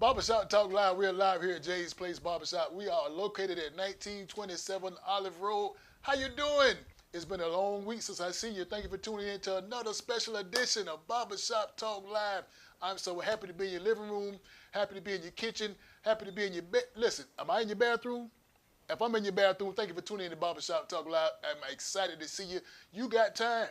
Barbershop Talk Live. We're live here at Jay's Place Barbershop. We are located at 1927 Olive Road. How you doing? It's been a long week since I seen you. Thank you for tuning in to another special edition of Barbershop Talk Live. I'm so happy to be in your living room, happy to be in your kitchen, happy to be in your bed. Listen, am I in your bathroom? If I'm in your bathroom, thank you for tuning in to Barbershop Talk Live. I'm excited to see you. You got time.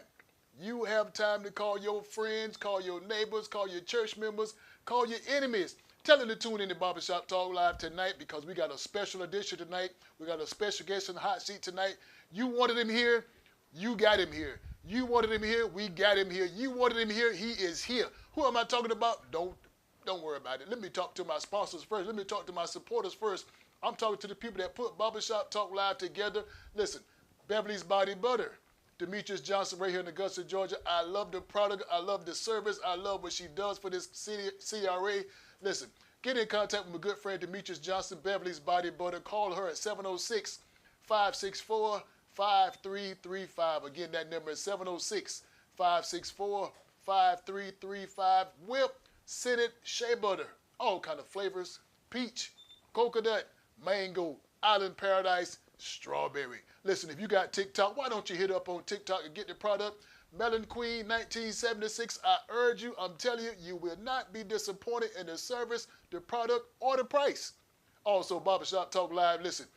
You have time to call your friends, call your neighbors, call your church members, call your enemies. Tell them to tune in to Barbershop Talk Live tonight because we got a special edition tonight. We got a special guest in the hot seat tonight. You wanted him here, you got him here. You wanted him here, we got him here. You wanted him here, he is here. Who am I talking about? Don't worry about it. Let me talk to my sponsors first. Let me talk to my supporters first. I'm talking to the people that put Barbershop Talk Live together. Listen, Beverly's Body Butter. Demetrius Johnson right here in Augusta, Georgia. I love the product. I love the service. I love what she does for this CRA. Listen, get in contact with my good friend Demetrius Johnson, Beverly's Body Butter. Call her at 706-564-5335. Again, that number is 706-564-5335. Whip, Senate, shea butter, all kind of flavors. Peach, coconut, mango, island paradise, strawberry. Listen, if you got TikTok, why don't you hit up on TikTok and get the product? Melon Queen 1976, I urge you, I'm telling you, you will not be disappointed in the service, the product, or the price. Also, Barbershop Talk Live, listen,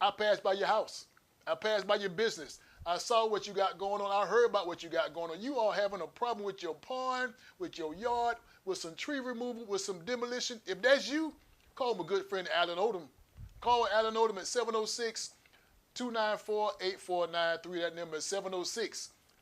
I passed by your house. I passed by your business. I saw what you got going on. I heard about what you got going on. You are having a problem with your pond, with your yard, with some tree removal, with some demolition. If that's you, call my good friend Alan Odom. Call Alan Odom at 706-294-8493. That number is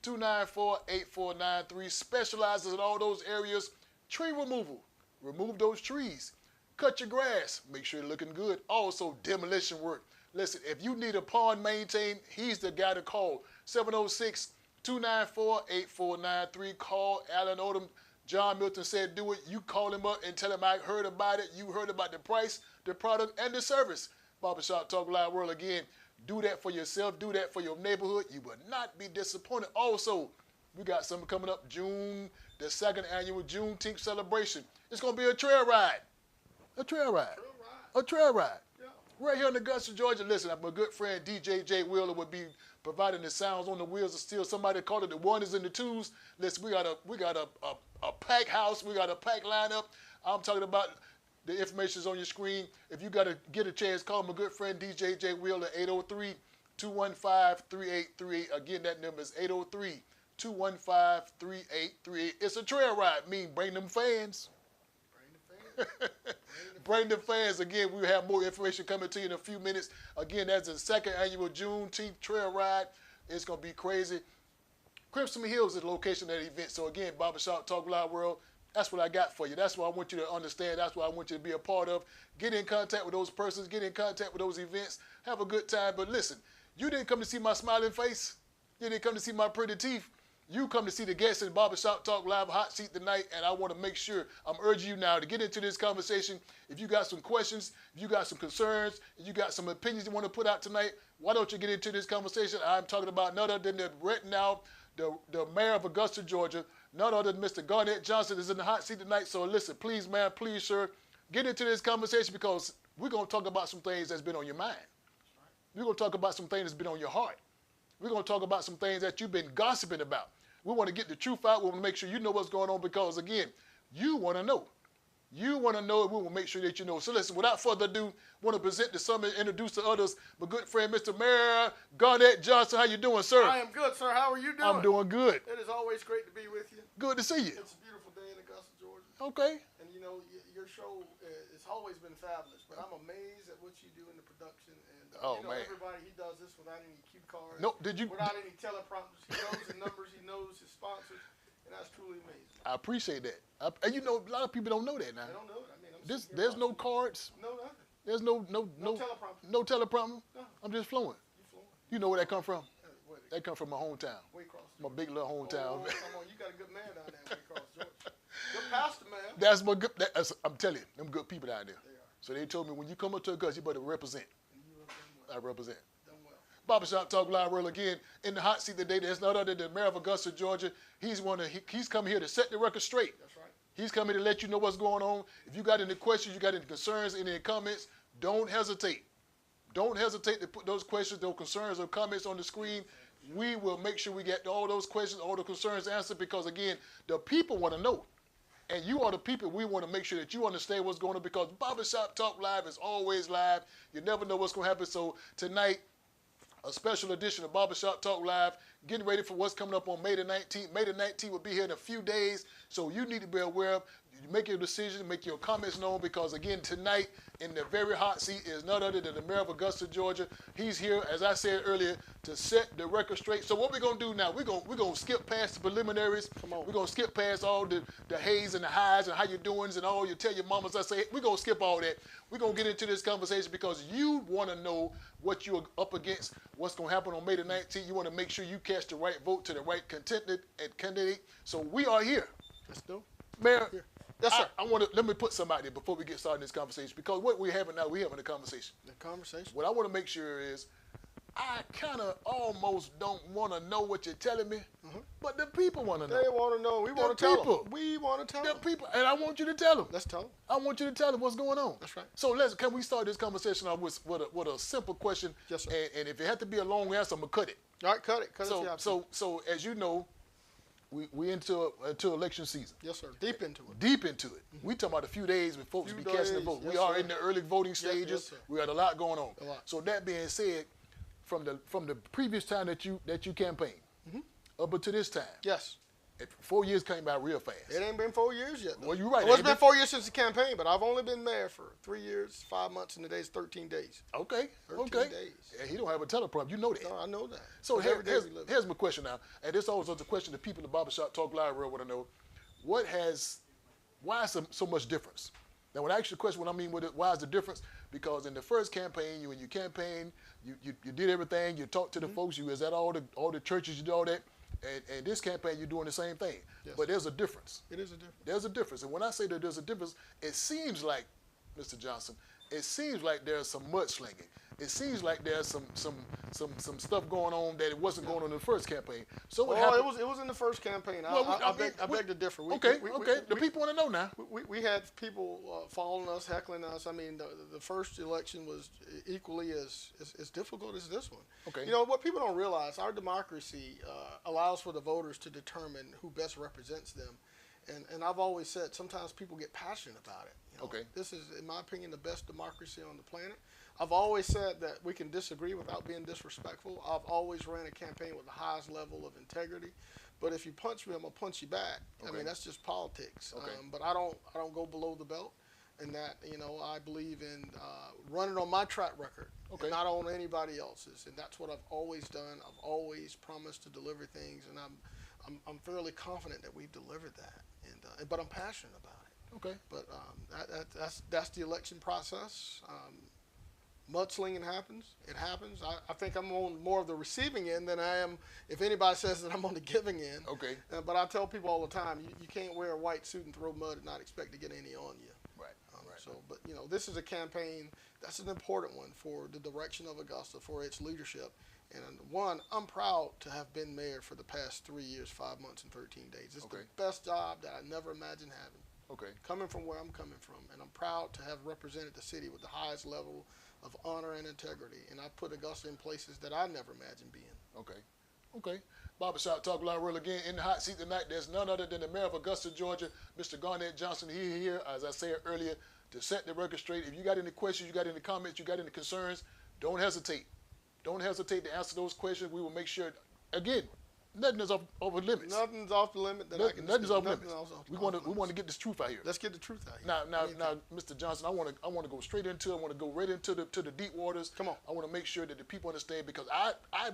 706-294-8493. Specializes in all those areas. Tree removal. Remove those trees. Cut your grass. Make sure you're looking good. Also, demolition work. Listen, if you need a pond maintained, he's the guy to call. 706-294-8493. Call Alan Odom. John Milton said do it. You call him up and tell him I heard about it. You heard about the price, the product, and the service. Barbershop Talk Live World again. Do that for yourself. Do that for your neighborhood. You will not be disappointed. Also, we got something coming up June, the second annual Juneteenth celebration. It's going to be a trail ride. A trail ride. A trail ride. Yeah. Right here in Augusta, Georgia. Listen, my good friend DJ J. Wheeler will be providing the sounds on the wheels of steel. Somebody called it the ones and the twos. Listen, we got a pack house. We got a pack lineup. I'm talking about the information's on your screen. If you got to get a chance, call my good friend DJ J. Wheeler at 803-215-3838. Again, that number is 803-215-3838. It's a trail ride. Bring them fans. Bring the fans. Again, we have more information coming to you in a few minutes. Again, that's the second annual Juneteenth trail ride. It's going to be crazy. Crimson Hills is the location of that event. So again, Barbershop Talk Live World, that's what I got for you. That's what I want you to understand. That's what I want you to be a part of. Get in contact with those persons. Get in contact with those events. Have a good time. But listen, you didn't come to see my smiling face. You didn't come to see my pretty teeth. You come to see the guests in Barbershop Talk Live hot seat tonight, and I want to make sure, I'm urging you now to get into this conversation. If you got some questions, if you got some concerns, if you got some opinions you want to put out tonight, why don't you get into this conversation? I'm talking about none other than the mayor of Augusta, Georgia, none other than Mr. Garnett Johnson is in the hot seat tonight. So listen, please, man, please, sir, get into this conversation because we're going to talk about some things that's been on your mind. We're going to talk about some things that's been on your heart. We're going to talk about some things that you've been gossiping about. We want to get the truth out. We want to make sure you know what's going on because, again, you want to know. You want to know, and we will make sure that you know. So listen, without further ado, I want to present to some and introduce to others my good friend, Mr. Mayor Garnett Johnson. How you doing, sir? I am good, sir. How are you doing? I'm doing good. It is always great to be with you. Good to see you. It's a beautiful day in Augusta, Georgia. Okay. And, you know, your show has always been fabulous, but I'm amazed at what you do in the production. And, man. Everybody, he does this without any cue cards. No, did you? Without any teleprompters. He knows the numbers. He knows his sponsors. And that's truly amazing. I appreciate that. And you know, a lot of people don't know that now. They don't know it. I mean, there's no cards. No, nothing. There's no teleprompter. No teleprompter. No. I'm just flowing. You flowing. You know where that come from? That come from my hometown. Waycross. My big little hometown. Oh, come on. You got a good man down there in Waycross, Georgia. Good pastor, man. That's my good. I'm telling you, them good people down there. They are. So they told me when you come up to Augusta, you better represent. And you have done well. I represent. Done well. Barbershop Talk Live World again in the hot seat today. There's none other than the mayor of Augusta, Georgia. He's coming here to set the record straight. That's right. He's coming to let you know what's going on. If you got any questions, you got any concerns, any comments, don't hesitate. Don't hesitate to put those questions, those concerns or comments on the screen. We will make sure we get all those questions, all the concerns answered because, again, the people want to know. And you are the people we want to make sure that you understand what's going on because Barbershop Talk Live is always live. You never know what's going to happen. So tonight, a special edition of Barbershop Talk Live, getting ready for what's coming up on May the 19th. May the 19th will be here in a few days, so you need to be aware of. You make your decision, make your comments known because, again, tonight in the very hot seat is none other than the mayor of Augusta, Georgia. He's here, as I said earlier, to set the record straight. So what we're going to do now, we're going to skip past the preliminaries. Come on. We're going to skip past all the hays and the highs and how you doing and all you tell your mamas. I say, we're going to skip all that. We're going to get into this conversation because you want to know what you're up against, what's going to happen on May the 19th. You want to make sure you cast the right vote to the right candidate. So we are here. Let's do. Mayor. Here. Yes, sir. Let me put somebody there before we get started in this conversation because what we're having now, we're having a conversation. The conversation. What I want to make sure is I kind of almost don't want to know what you're telling me, but the people want to know. They want to know. We want to tell them. We want to tell them. The people, and I want you to tell them. Let's tell them. I want you to tell them what's going on. That's right. So can we start this conversation off with a simple question? Yes, sir. And if it had to be a long answer, I'm gonna cut it. All right, cut it. So as you know, we into election season. Yes, sir. Deep into it. Deep into it. We talking about a few days when folks be casting the vote. Yes, we are sir. in the early voting stages. Yes, we got a lot going on. A lot. So that being said, from the previous time that you campaigned up until this time, yes, 4 years came by real fast. It ain't been 4 years yet, though. Well, you're right. Well, it's been 4 years since the campaign, but I've only been mayor for 3 years, 5 months, and today's 13 days. Okay. 13 days. Yeah, he don't have a teleprompter. You know that. No, I know that. So here's my question now, and this always is a question the people in the Barbershop Talk Live world want to know: why is so much difference? Now, when I ask you the question, what I mean with it, why is the difference? Because in the first campaign, when you campaigned, you did everything. You talked to the folks. You was at all the churches. You did all that. And this campaign, you're doing the same thing. Yes. But there's a difference. It is a difference. There's a difference. And when I say that there's a difference, it seems like, Mr. Johnson, it seems like there's some mudslinging. It seems like there's some stuff going on that it wasn't going on in the first campaign. So what happened? It was in the first campaign. I beg to differ. The people want to know now. We had people following us, heckling us. I mean, the first election was equally as difficult as this one. Okay. You know, what people don't realize, our democracy allows for the voters to determine who best represents them. And I've always said sometimes people get passionate about it. You know? Okay. This is, in my opinion, the best democracy on the planet. I've always said that we can disagree without being disrespectful. I've always ran a campaign with the highest level of integrity. But if you punch me, I'm gonna punch you back. Okay. I mean, that's just politics. Okay. But I don't go below the belt. And that, you know, I believe in running on my track record, and not on anybody else's. And that's what I've always done. I've always promised to deliver things, and I'm fairly confident that we've delivered that. But I'm passionate about it. Okay. But that's the election process. Mudslinging happens. It happens. I think I'm on more of the receiving end than I am if anybody says that I'm on the giving end. Okay. But I tell people all the time, you can't wear a white suit and throw mud and not expect to get any on you. Right. So, but you know, this is a campaign that's an important one for the direction of Augusta, for its leadership. And one, I'm proud to have been mayor for the past 3 years, 5 months, and 13 days. It's the best job that I never imagined having. Okay. Coming from where I'm coming from, and I'm proud to have represented the city with the highest level of honor and integrity. And I've put Augusta in places that I never imagined being. Okay. Barbershop Talk Live World again in the hot seat tonight. There's none other than the mayor of Augusta, Georgia, Mr. Garnett Johnson. He's here, as I said earlier, to set the record straight. If you got any questions, you got any comments, you got any concerns, don't hesitate. Don't hesitate to answer those questions. We will make sure, again, nothing is off limits. Nothing's off the limit that I can Nothing's off nothing limits. else We want to get this truth out here. Let's get the truth out here. Now, Mr. Johnson, I want to go straight into it. I want to go right into the deep waters. Come on. I want to make sure that the people understand because I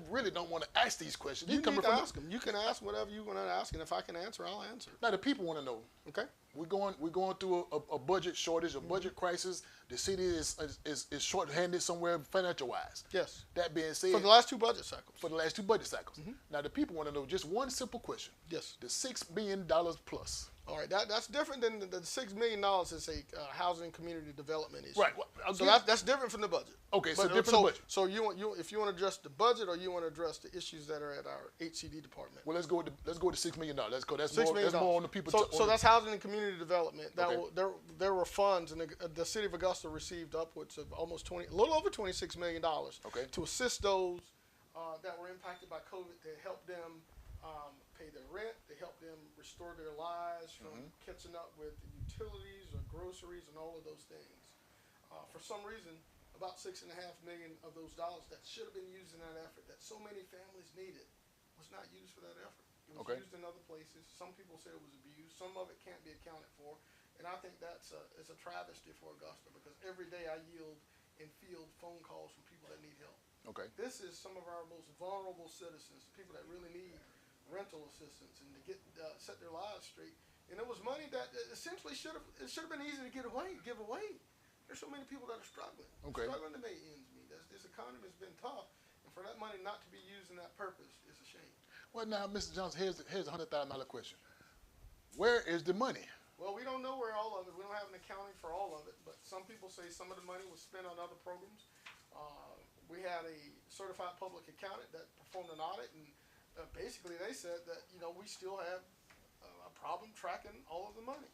really don't want to ask these questions. You need to ask them. You can ask whatever you want to ask, and if I can answer, I'll answer. Now the people want to know. Okay. We're going through a budget shortage, a budget crisis. The city is short-handed somewhere financial-wise. Yes. That being said, for the last two budget cycles. Now the people want to know just one simple question. Yes. The $6 million plus. All right, that's different than the $6 million is a housing community development issue. Right. Well, So that's different from the budget. Okay, so But, different budget. So if you want to address the budget, or you want to address the issues that are at our HCD department. Well, let's go with $6 million. That's $6 million. more on the people. So that's housing and community development. Okay. There were funds, and the city of Augusta received upwards of a little over $26 million to assist those that were impacted by COVID, to help them pay their rent, to help them restore their lives from catching up with utilities or groceries and all of those things. For some reason, about $6.5 million of those dollars that should have been used in that effort, that so many families needed, was not used for that effort. It was used in other places. Some people say it was abused. Some of it can't be accounted for. And I think it's a travesty for Augusta, because every day I yield and field phone calls from people that need help. Okay. This is some of our most vulnerable citizens, people that really need rental assistance and to get set their lives straight. And it was money that essentially should have been easy to give away. There's so many people that are struggling to make ends meet. This economy has been tough, and for that money not to be used in that purpose is a shame. Well, now, Mr. Johnson, here's a $100,000 question. Where is the money? Well, we don't know where all of it. We don't have an accounting for all of it, but some people say some of the money was spent on other programs. We had a certified public accountant that performed an audit, and basically they said that we still have a problem tracking all of the money.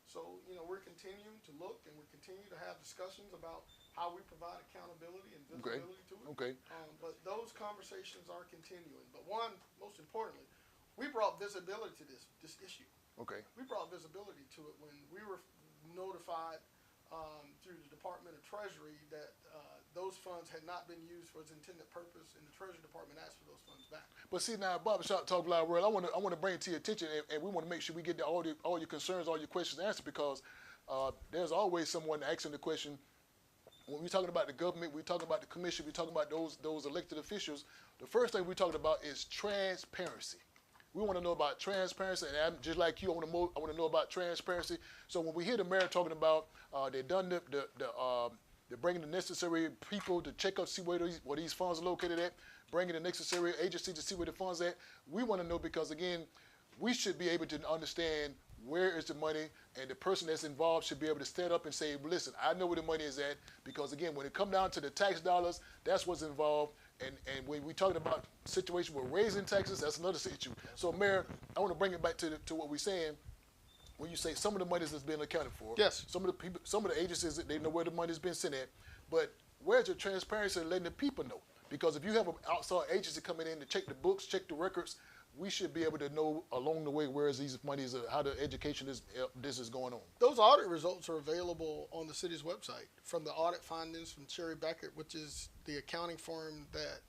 So we're continuing to look, and we continue to have discussions about how we provide accountability and visibility to it. Okay. But those conversations are continuing. But most importantly, we brought visibility to this issue. Okay. We brought visibility to it when we were notified through the Department of Treasury that those funds had not been used for its intended purpose, and the Treasury Department asked for those funds back. But see, now, Barbershop Talk Loud World, I want to bring it to your attention, and we want to make sure we get all your concerns, all your questions answered, because there's always someone asking the question. When we're talking about the government, we're talking about the commission, we're talking about those elected officials. The first thing we're talking about is transparency. We want to know about transparency, and I'm just like you, I want to know about transparency. So when we hear the mayor talking about they're bringing the necessary people to check out, see where these funds are located at, bringing the necessary agency to see where the funds are at, we want to know, because again, we should be able to understand where is the money, and the person that's involved should be able to stand up and say, listen, I know where the money is at, because again, when it comes down to the tax dollars, that's what's involved. And when we're talking about situation with raising taxes, that's another issue. So, Mayor, I want to bring it back to what we're saying. When you say some of the money that's been accounted for, yes, some of the people, some of the agencies, they know where the money's been sent at, but where's the transparency in letting the people know? Because if you have an outside agency coming in to check the books, check the records, we should be able to know along the way where these monies, how the education this is going on. Those audit results are available on the city's website from the audit findings from Cherry Beckett, which is the accounting firm that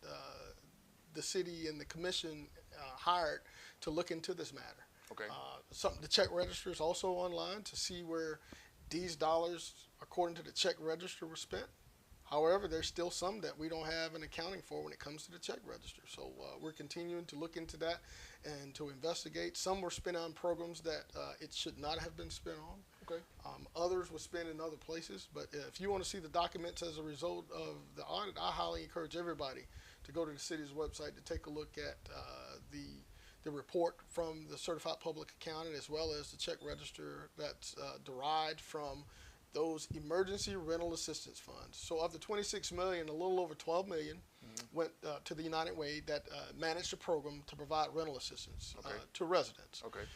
the city and the commission hired to look into this matter. Okay. The check register is also online to see where these dollars, according to the check register, were spent. However, there's still some that we don't have an accounting for when it comes to the check register. So we're continuing to look into that and to investigate. Some were spent on programs that it should not have been spent on. Okay. Others were spent in other places. But if you want to see the documents as a result of the audit, I highly encourage everybody to go to the city's website to take a look at the report from the certified public accountant, as well as the check register that's derived from those emergency rental assistance funds. So of the $26 million, a little over $12 million went to the United Way that managed a program to provide rental assistance to residents. Okay.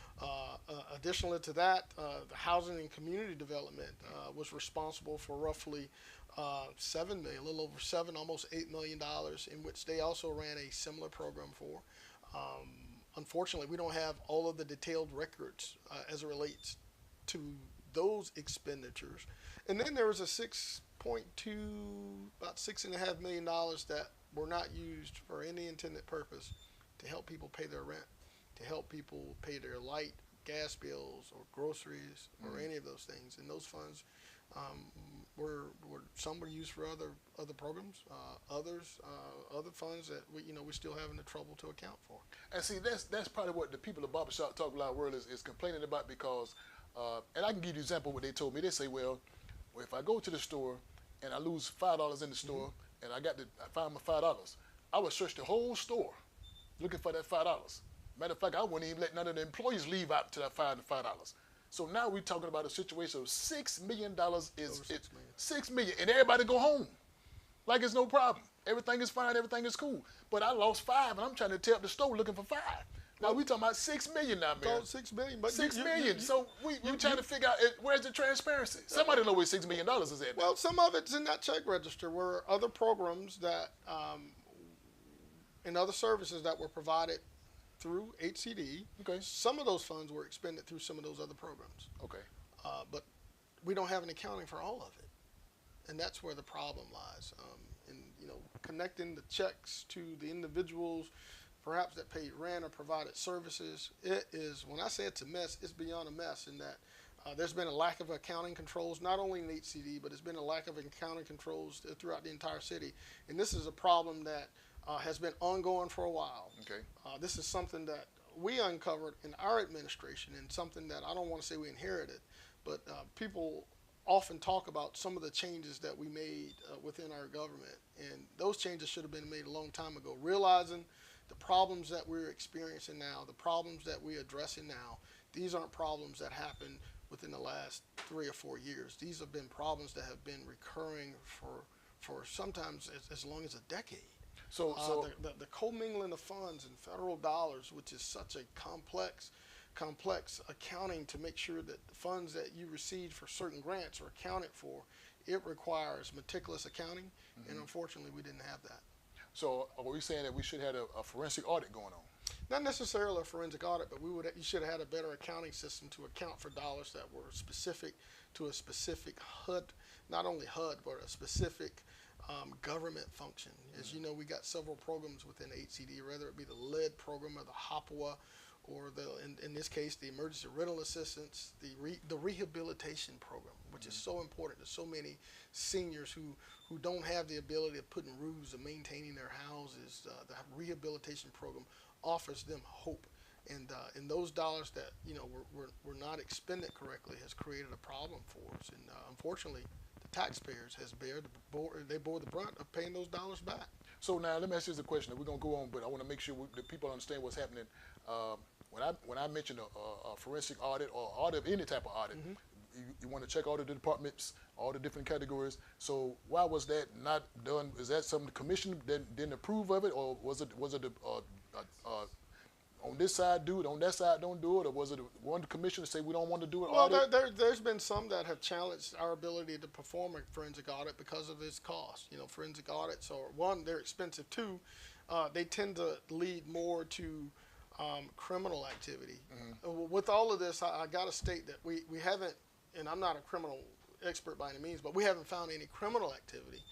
Additionally to that, the Housing and Community Development was responsible for roughly $7 million, a little over $7, almost $8 million, in which they also ran a similar program for. Unfortunately, we don't have all of the detailed records as it relates to those expenditures. And then there was a about $6.5 million that were not used for any intended purpose to help people pay their rent, to help people pay their light, gas bills, or groceries, or any of those things. And those funds some were used for other programs, other funds that we're still having the trouble to account for. And see, that's probably what the people of Barbershop Talk Loud World is complaining about, because and I can give you an example of what they told me. They say, well, if I go to the store and I lose $5 in the store, and I find my $5, I would search the whole store looking for that $5. Matter of fact, I wouldn't even let none of the employees leave out until I find the $5. So now we're talking about a situation of $6 million is $6 million, and everybody go home like it's no problem. Everything is fine, everything is cool. But I lost 5, and I'm trying to tear up the store looking for 5. Now we talking about $6 million now, man. $6 million, but $6 million. So we're trying to figure out where's the transparency. Somebody know where $6 million is at. Well, some of it's in that check register where other programs that and other services that were provided through HCD. Okay. Some of those funds were expended through some of those other programs. Okay. But we don't have an accounting for all of it, and that's where the problem lies. And connecting the checks to the individuals, perhaps that paid rent or provided services. It is, when I say it's a mess, it's beyond a mess in that there's been a lack of accounting controls, not only in HCD, but there's been a lack of accounting controls throughout the entire city. And this is a problem that has been ongoing for a while. Okay. This is something that we uncovered in our administration, and something that I don't want to say we inherited, but people often talk about some of the changes that we made within our government, and those changes should have been made a long time ago. Realizing the problems that we're experiencing now, the problems that we're addressing now, these aren't problems that happened within the last 3 or 4 years. These have been problems that have been recurring for sometimes as long as a decade. So the commingling of funds and federal dollars, which is such a complex accounting to make sure that the funds that you receive for certain grants are accounted for, it requires meticulous accounting, and unfortunately we didn't have that. So are we saying that we should have a forensic audit going on? Not necessarily a forensic audit, but you should have had a better accounting system to account for dollars that were specific to a specific HUD, not only HUD, but a specific government function. As you know, we got several programs within HCD, whether it be the LEAD program or the HOPWA, or in this case, the emergency rental assistance, the rehabilitation program, which is so important to so many seniors who don't have the ability of putting roofs and maintaining their houses. The rehabilitation program offers them hope, and those dollars that were not expended correctly has created a problem for us, and unfortunately, the taxpayers they bore the brunt of paying those dollars back. So now let me ask you this question. We're gonna go on, but I want to make sure that people understand what's happening. When I mention a forensic audit or audit of any type of audit, you want to check all the departments, all the different categories. So why was that not done? Is that something the commission didn't approve of it, or was it on this side do it, on that side don't do it, or was it one commission to say we don't want to do it? Well, there's been some that have challenged our ability to perform a forensic audit because of its cost. Forensic audits are, one, they're expensive. Two, they tend to lead more to criminal activity. With all of this, I got to state that we haven't, and I'm not a criminal expert by any means, but we haven't found any criminal activity,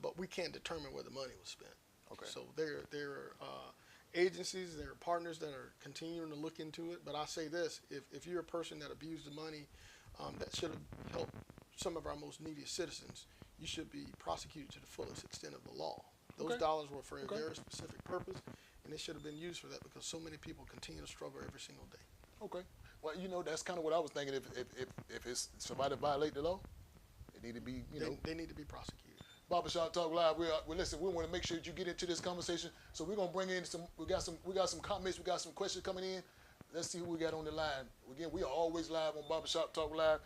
but we can't determine where the money was spent. Okay. So there are agencies, there are partners that are continuing to look into it, but I say this, if you're a person that abused the money that should have helped some of our most needy citizens, you should be prosecuted to the fullest extent of the law. Those dollars were for a very specific purpose, and they should have been used for that, because so many people continue to struggle every single day. Okay. Well, that's kind of what I was thinking. If it's somebody violate the law, it need to be, they need to be prosecuted. Barbershop Talk Live. Listen. We want to make sure that you get into this conversation. So we're gonna bring in some. We got some comments. We got some questions coming in. Let's see who we got on the line. Again, we are always live on Barbershop Talk Live.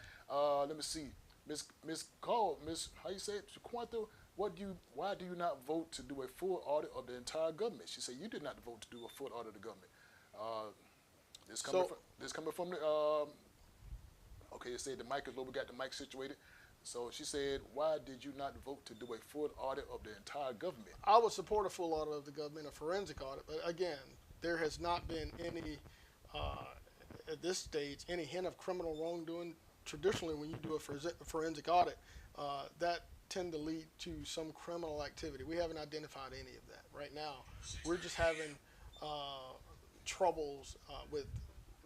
Let me see. Miss Call, Miss, how you say it? Quanto, why do you not vote to do a full audit of the entire government? She said you did not vote to do a full audit of the government. This coming from the, okay, it said the mic is low, we got the mic situated. So she said, why did you not vote to do a full audit of the entire government? I would support a full audit of the government, a forensic audit, but again, there has not been any, at this stage, any hint of criminal wrongdoing. Traditionally, when you do a forensic audit, that tend to lead to some criminal activity. We haven't identified any of that. Right now, we're just having troubles with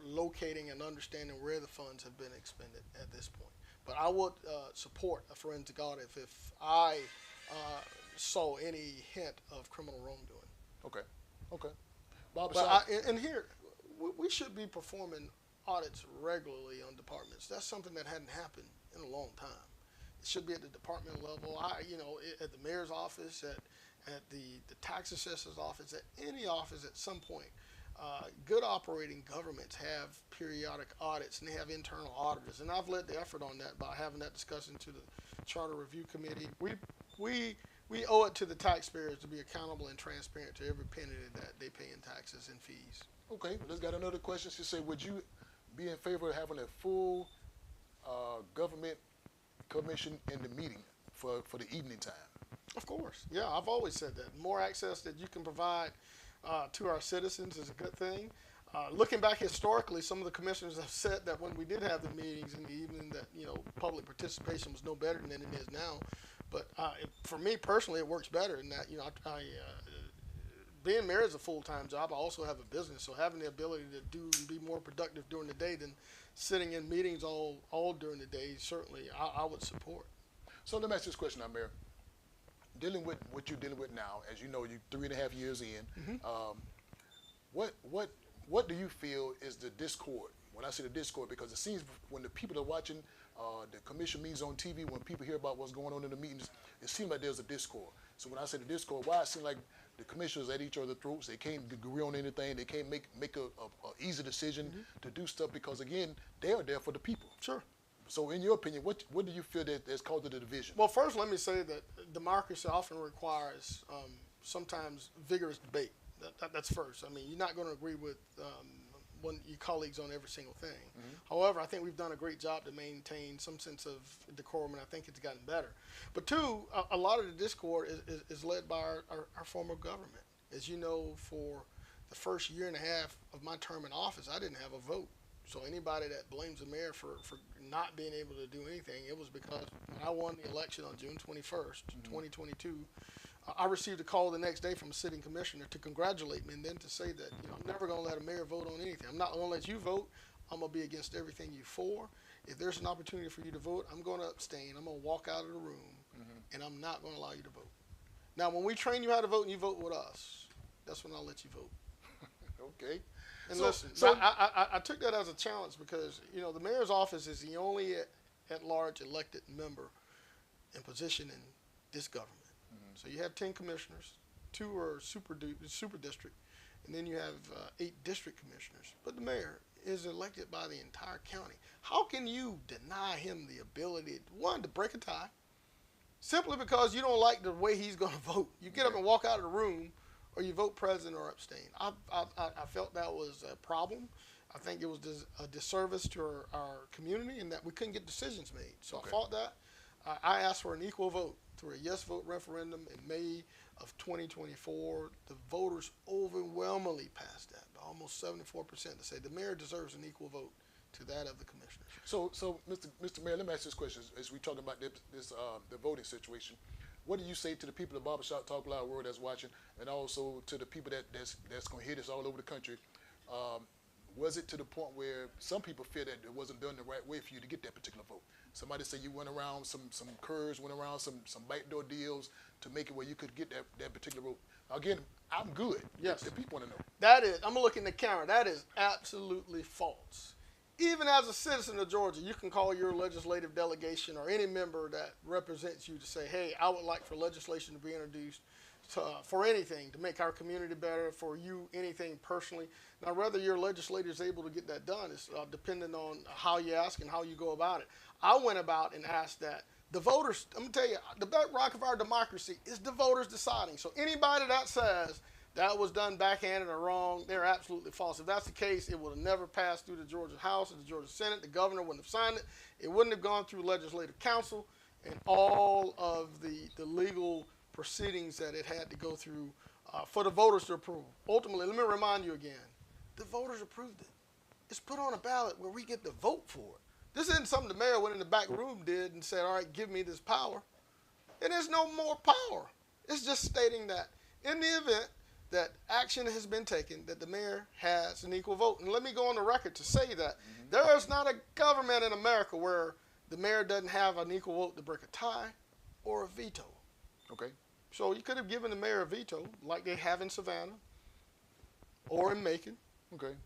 locating and understanding where the funds have been expended at this point. But I would support a forensic audit if I saw any hint of criminal wrongdoing. Okay. And here, we should be performing audits regularly on departments. That's something that hadn't happened in a long time. It should be at the department level. At the mayor's office, at the tax assessor's office, at any office at some point. good operating governments have periodic audits, and they have internal auditors. And I've led the effort on that by having that discussion to the Charter Review Committee. We owe it to the taxpayers to be accountable and transparent to every penny that they pay in taxes and fees. Okay, let's got another question. She said, would you be in favor of having a full government commission in the meeting for the evening time? Of course. Yeah, I've always said that. More access that you can provide to our citizens is a good thing. Looking back historically, some of the commissioners have said that when we did have the meetings in the evening that, public participation was no better than it is now. But for me personally, it works better in that, being mayor is a full-time job. I also have a business, so having the ability to do and be more productive during the day than sitting in meetings all during the day, certainly I would support. So let me ask this question now, Mayor. Dealing with what you're dealing with now, as you know, you're 3.5 years in, what do you feel is the discord? When I say the discord, because it seems when the people are watching the commission meetings on TV, when people hear about what's going on in the meetings, it seems like there's a discord. So when I say the discord, why it seems like the commissioners at each other's throats, they can't agree on anything, they can't make a easy decision to do stuff, because again, they are there for the people. Sure. So in your opinion, what do you feel that's caused the division? Well, first let me say that democracy often requires sometimes vigorous debate. That's first. I mean, you're not going to agree with your colleagues on every single thing. However, I think we've done a great job to maintain some sense of decorum, and I think it's gotten better. But two, a lot of the discord is led by our form of government. As you know, for the first year and a half of my term in office, I didn't have a vote. So anybody that blames the mayor for not being able to do anything, it was because when I won the election on June 21st, 2022, I received a call the next day from a sitting commissioner to congratulate me and then to say that I'm never going to let a mayor vote on anything. I'm not going to let you vote. I'm going to be against everything you for. If there's an opportunity for you to vote, I'm going to abstain. I'm going to walk out of the room, and I'm not going to allow you to vote. Now, when we train you how to vote and you vote with us, that's when I'll let you vote. Okay. And listen, I took that as a challenge because, the mayor's office is the only at-large elected member and position in this government. So you have 10 commissioners, 2 are super district, and then you have 8 district commissioners. But the mayor is elected by the entire county. How can you deny him the ability, one, to break a tie, simply because you don't like the way he's going to vote? You get up and walk out of the room, or you vote present or abstain. I felt that was a problem. I think it was a disservice to our community and that we couldn't get decisions made. So I fought that. I asked for an equal vote through a yes vote referendum in May of 2024. The voters overwhelmingly passed that, by almost 74%, to say the mayor deserves an equal vote to that of the commissioners. So Mr. Mayor, let me ask this question as we talking about this the voting situation. What do you say to the people of Barbershop Talk Loud World that's watching, and also to the people that's going to hear this all over the country? Was it to the point where some people feel that it wasn't done the right way for you to get that particular vote? Somebody say you went around some curves, went around some backdoor deals to make it where you could get that particular vote. Again, I'm good. Yes. The people want to know. That is, I'm going to look in the camera, that is absolutely false. Even as a citizen of Georgia, you can call your legislative delegation or any member that represents you to say, hey, I would like for legislation to be introduced for anything, to make our community better, for you, anything personally. Now, whether your legislator is able to get that done is dependent on how you ask and how you go about it. I went about and asked that the voters, I'm going to tell you, the bedrock of our democracy is the voters deciding. So anybody that says that was done backhanded or wrong, they're absolutely false. If that's the case, it would have never passed through the Georgia House or the Georgia Senate. The governor wouldn't have signed it. It wouldn't have gone through legislative council and all of the legal proceedings that it had to go through for the voters to approve. Ultimately, let me remind you again, the voters approved it. It's put on a ballot where we get to vote for it. This isn't something the mayor went in the back room did and said, all right, give me this power. It is no more power. It's just stating that in the event that action has been taken, that the mayor has an equal vote. And let me go on the record to say that there is not a government in America where the mayor doesn't have an equal vote to break a tie or a veto. Okay. So you could have given the mayor a veto, like they have in Savannah, or in Macon,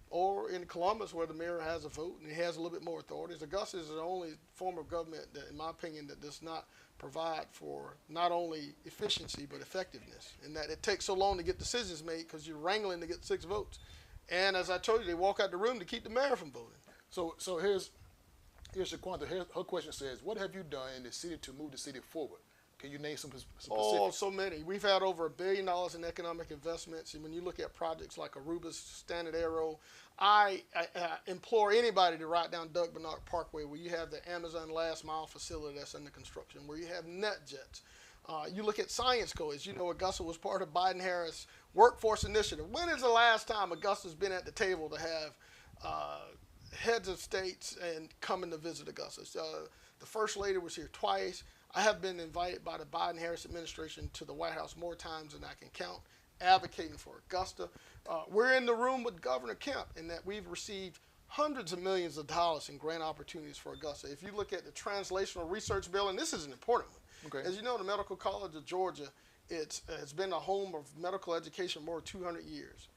or in Columbus, where the mayor has a vote and he has a little bit more authority. Augusta is the only form of government that, in my opinion, that does not provide for not only efficiency but effectiveness, in that it takes so long to get decisions made because you're wrangling to get 6 votes. And as I told you, they walk out the room to keep the mayor from voting. So here's Shaquanta. Her question says, what have you done in the city to move the city forward? Can you name some specifics? Oh, so many. We've had over $1 billion in economic investments. And when you look at projects like Aruba's Standard Arrow, I implore anybody to write down Doug Bernard Parkway, where you have the Amazon last mile facility that's under construction, where you have NetJets. You look at Science Co. As you know, Augusta was part of Biden-Harris Workforce Initiative. When is the last time Augusta's been at the table to have heads of states and coming to visit Augusta? The First Lady was here twice. I have been invited by the Biden-Harris administration to the White House more times than I can count, advocating for Augusta. We're in the room with Governor Kemp in that we've received hundreds of millions of dollars in grant opportunities for Augusta. If you look at the translational research bill, and this is an important one. Okay. As you know, the Medical College of Georgia, it's been a home of medical education for more than 200 years.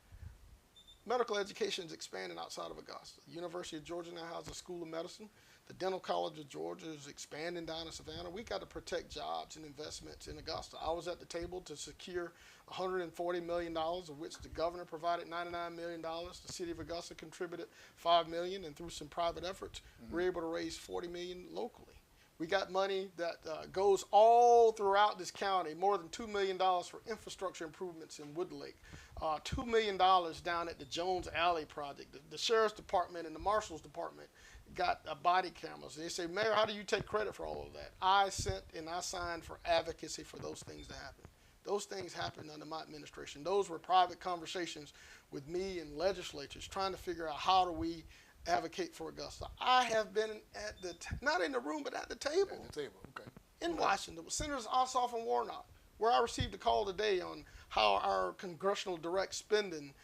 Medical education is expanding outside of Augusta. The University of Georgia now has a School of Medicine. The Dental College of Georgia is expanding down in Savannah. We got to protect jobs and investments in Augusta. I was at the table to secure $140 million, of which the governor provided $99 million. The city of Augusta contributed $5 million, and through some private efforts, we're able to raise $40 million locally. We got money that goes all throughout this county, more than $2 million for infrastructure improvements in Woodlake, $2 million down at the Jones Alley project. The Sheriff's Department and the Marshal's Department got body cameras. They say, Mayor, how do you take credit for all of that? I sent and I signed for advocacy for those things to happen. Those things happened under my administration. Those were private conversations with me and legislatures trying to figure out how do we advocate for Augusta. I have been at not in the room, but at the table. At the table, okay. In Washington with Senators Ossoff and Warnock, where I received a call today on how our congressional direct spending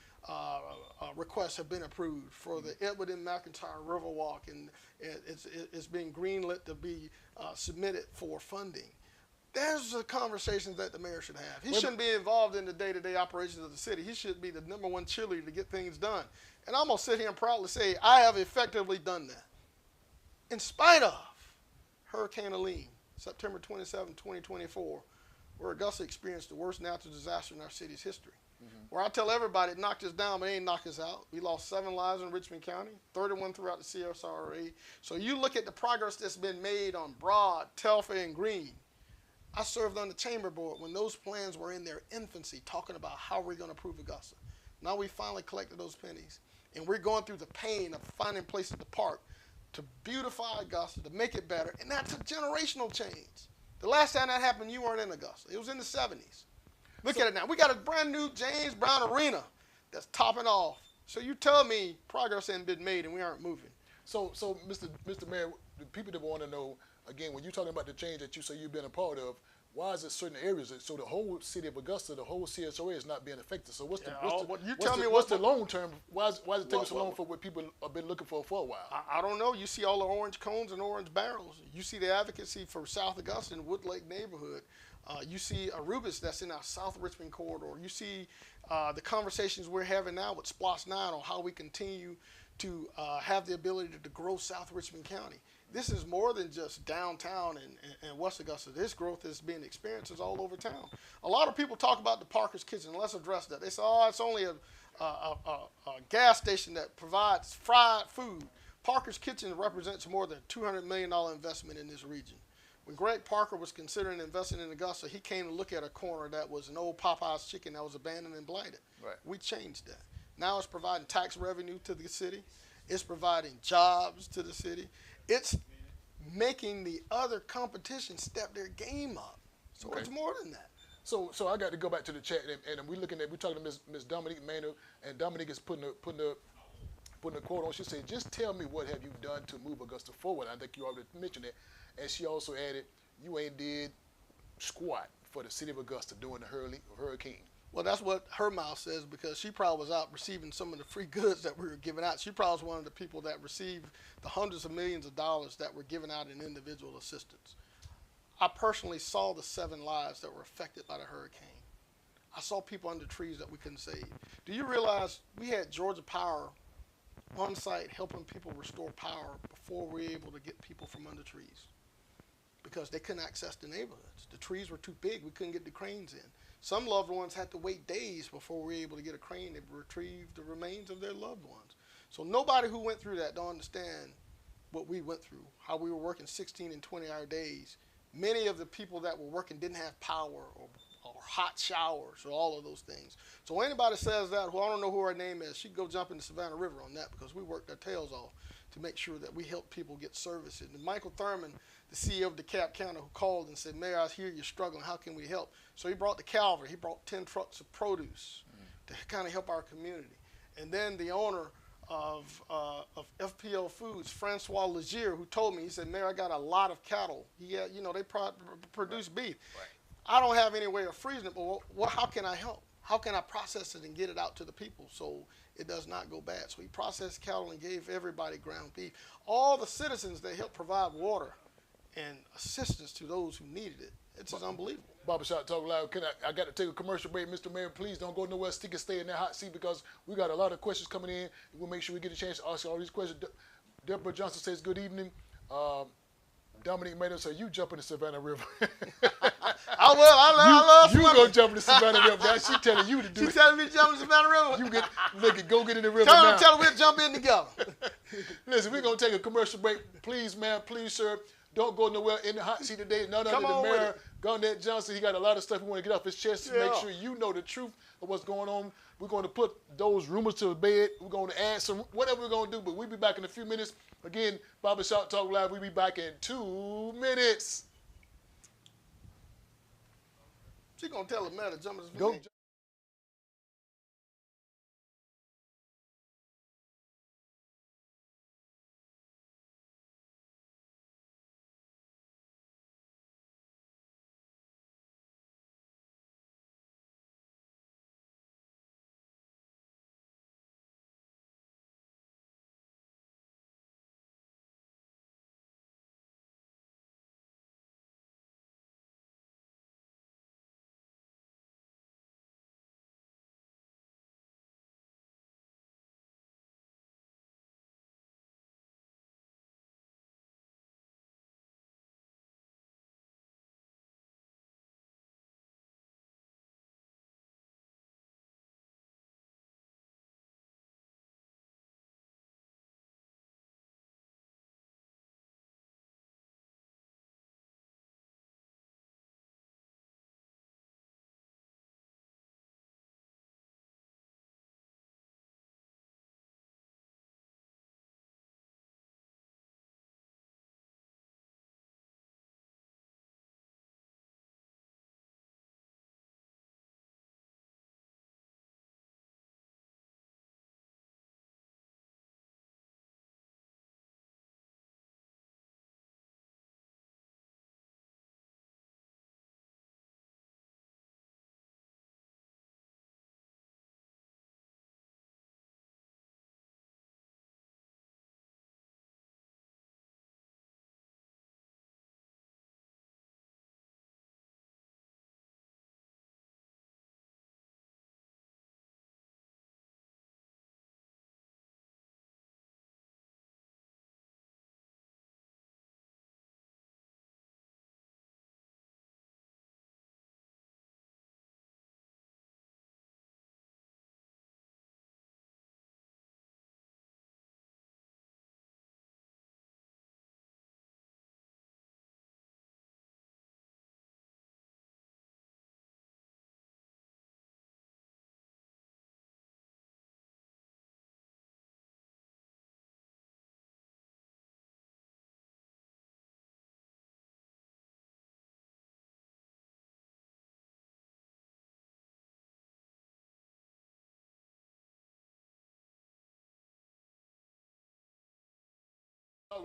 requests have been approved for the Edward M. McIntyre Riverwalk, and it's being greenlit to be submitted for funding. There's a conversation that the mayor should have. He shouldn't be involved in the day-to-day operations of the city. He should be the #1 cheerleader to get things done. And I'm going to sit here and proudly say I have effectively done that. In spite of Hurricane Helene, September 27, 2024, where Augusta experienced the worst natural disaster in our city's history. Where I tell everybody it knocked us down, but it ain't knocked us out. We lost 7 lives in Richmond County, 31 throughout the CSRA. So you look at the progress that's been made on Broad, Telfair, and Green. I served on the chamber board when those plans were in their infancy, talking about how we're going to improve Augusta. Now we finally collected those pennies, and we're going through the pain of finding places to park, to beautify Augusta, to make it better, and that's a generational change. The last time that happened, you weren't in Augusta. It was in the 70s. Look at it now. We got a brand new James Brown Arena that's topping off. So you tell me progress hasn't been made and we aren't moving. So Mr. Mayor, the people that want to know, again, when you're talking about the change that you say you've been a part of, why is it certain areas? So the whole city of Augusta, the whole CSOA is not being affected. So what's the long term? Why is it taking so long for what people have been looking for a while? I don't know. You see all the orange cones and orange barrels. You see the advocacy for South Augusta and Woodlake neighborhood. You see Aruba's that's in our South Richmond corridor. You see the conversations we're having now with SPLOST 9 on how we continue to have the ability to grow South Richmond County. This is more than just downtown and West Augusta. This growth is being experienced all over town. A lot of people talk about the Parker's Kitchen. Let's address that. They say, oh, it's only a gas station that provides fried food. Parker's Kitchen represents more than a $200 million investment in this region. When Greg Parker was considering investing in Augusta, he came to look at a corner that was an old Popeye's chicken that was abandoned and blighted. Right. We changed that. Now it's providing tax revenue to the city. It's providing jobs to the city. It's making the other competition step their game up. So It's more than that. So I got to go back to the chat, and we're talking to Miss Dominique Maynard, and Dominique is putting a quote on. She said, "Just tell me what have you done to move Augusta forward." I think you already mentioned it, and she also added, "You ain't did squat for the city of Augusta during the hurricane." Well, that's what her mouth says, because she probably was out receiving some of the free goods that we were giving out. She probably was one of the people that received the hundreds of millions of dollars that were given out in individual assistance. I personally saw the 7 lives that were affected by the hurricane. I saw people under trees that we couldn't save. Do you realize we had Georgia Power on site helping people restore power before we were able to get people from under trees? because they couldn't access the neighborhoods. The trees were too big. We couldn't get the cranes in. Some loved ones had to wait days before we were able to get a crane to retrieve the remains of their loved ones. So nobody who went through that don't understand what we went through, how we were working 16 and 20-hour days. Many of the people that were working didn't have power or hot showers or all of those things. So anybody says that, who I don't know who her name is, she can go jump in the Savannah River on that, because we worked our tails off to make sure that we help people get services. And Michael Thurman, the CEO of DeKalb County, who called and said, Mayor, I hear you're struggling. How can we help? So he brought the Calvary. He brought 10 trucks of produce to kind of help our community. And then the owner of FPL Foods, Francois Legier, who told me, he said, Mayor, I got a lot of cattle. He had, they produce beef. Right. I don't have any way of freezing it, but how can I help? How can I process it and get it out to the people so it does not go bad? So he processed cattle and gave everybody ground beef. All the citizens, they helped provide water and assistance to those who needed it. It's just unbelievable. Barbershop Talk Live. I got to take a commercial break. Mr. Mayor, please don't go nowhere. Stick and stay in that hot seat, because we got a lot of questions coming in. We'll make sure we get a chance to ask all these questions. Deborah Johnson says, good evening. Dominic Maynard says, you jump in the Savannah River. I will. I love swimming. You going to jump in the Savannah River. Now she's telling you to do it. She's telling me to jump in the Savannah River. Go get in the river tell now. Tell her we'll jump in together. Listen, we're going to take a commercial break. Please, ma'am, please, sir, don't go nowhere in the hot seat today. None other than Mayor Garnett Johnson. He got a lot of stuff we want to get off his chest to make sure you know the truth of what's going on. We're going to put those rumors to bed. We're going to add some, whatever we're going to do, but we'll be back in a few minutes. Again, Barbershop Talk Live, we'll be back in 2 minutes. She's going to tell the mayor to jump in this Go.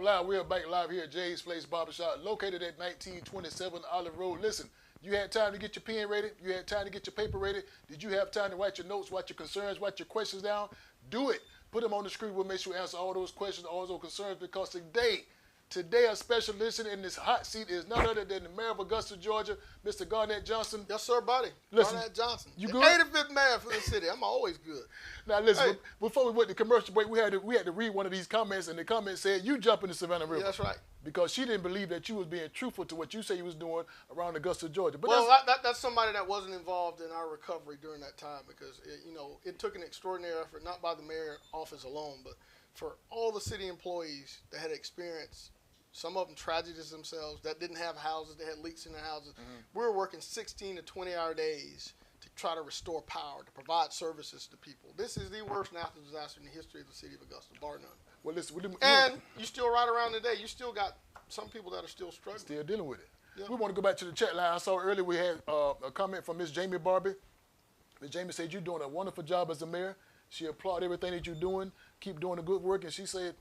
Live, we're back live here at Jay's Place Barbershop, located at 1927 Olive Road. Listen, you had time to get your pen ready. You had time to get your paper ready. Did you have time to write your notes, write your concerns, write your questions down? Do it. Put them on the screen. We'll make sure we answer all those questions, all those concerns, because today Today, a special listener in this hot seat is none other than the mayor of Augusta, Georgia, Mr. Garnett Johnson. Yes, sir, buddy. Listen, Garnett Johnson. You the good? 85th mayor for the city. I'm always good. Now, listen, Hey. before we went to commercial break, we had to read one of these comments, and the comment said, you jump in the Savannah River. Yeah, that's right. Because she didn't believe that you was being truthful to what you say you was doing around Augusta, Georgia. But Well, that's somebody that wasn't involved in our recovery during that time because, it took an extraordinary effort, not by the mayor office alone, but for all the city employees that had experienced some of them tragedies themselves, that didn't have houses, they had leaks in their houses. We were working 16 to 20-hour days to try to restore power, to provide services to people. This is the worst natural disaster in the history of the city of Augusta, bar none. Well, listen, And you still right around today, you still got some people that are still struggling. Still dealing with it. Yeah. We want to go back to the chat line. I saw earlier we had a comment from Miss Jamie Barber. Miss Jamie said, you're doing a wonderful job as a mayor. She applauded everything that you're doing. Keep doing the good work. And she said,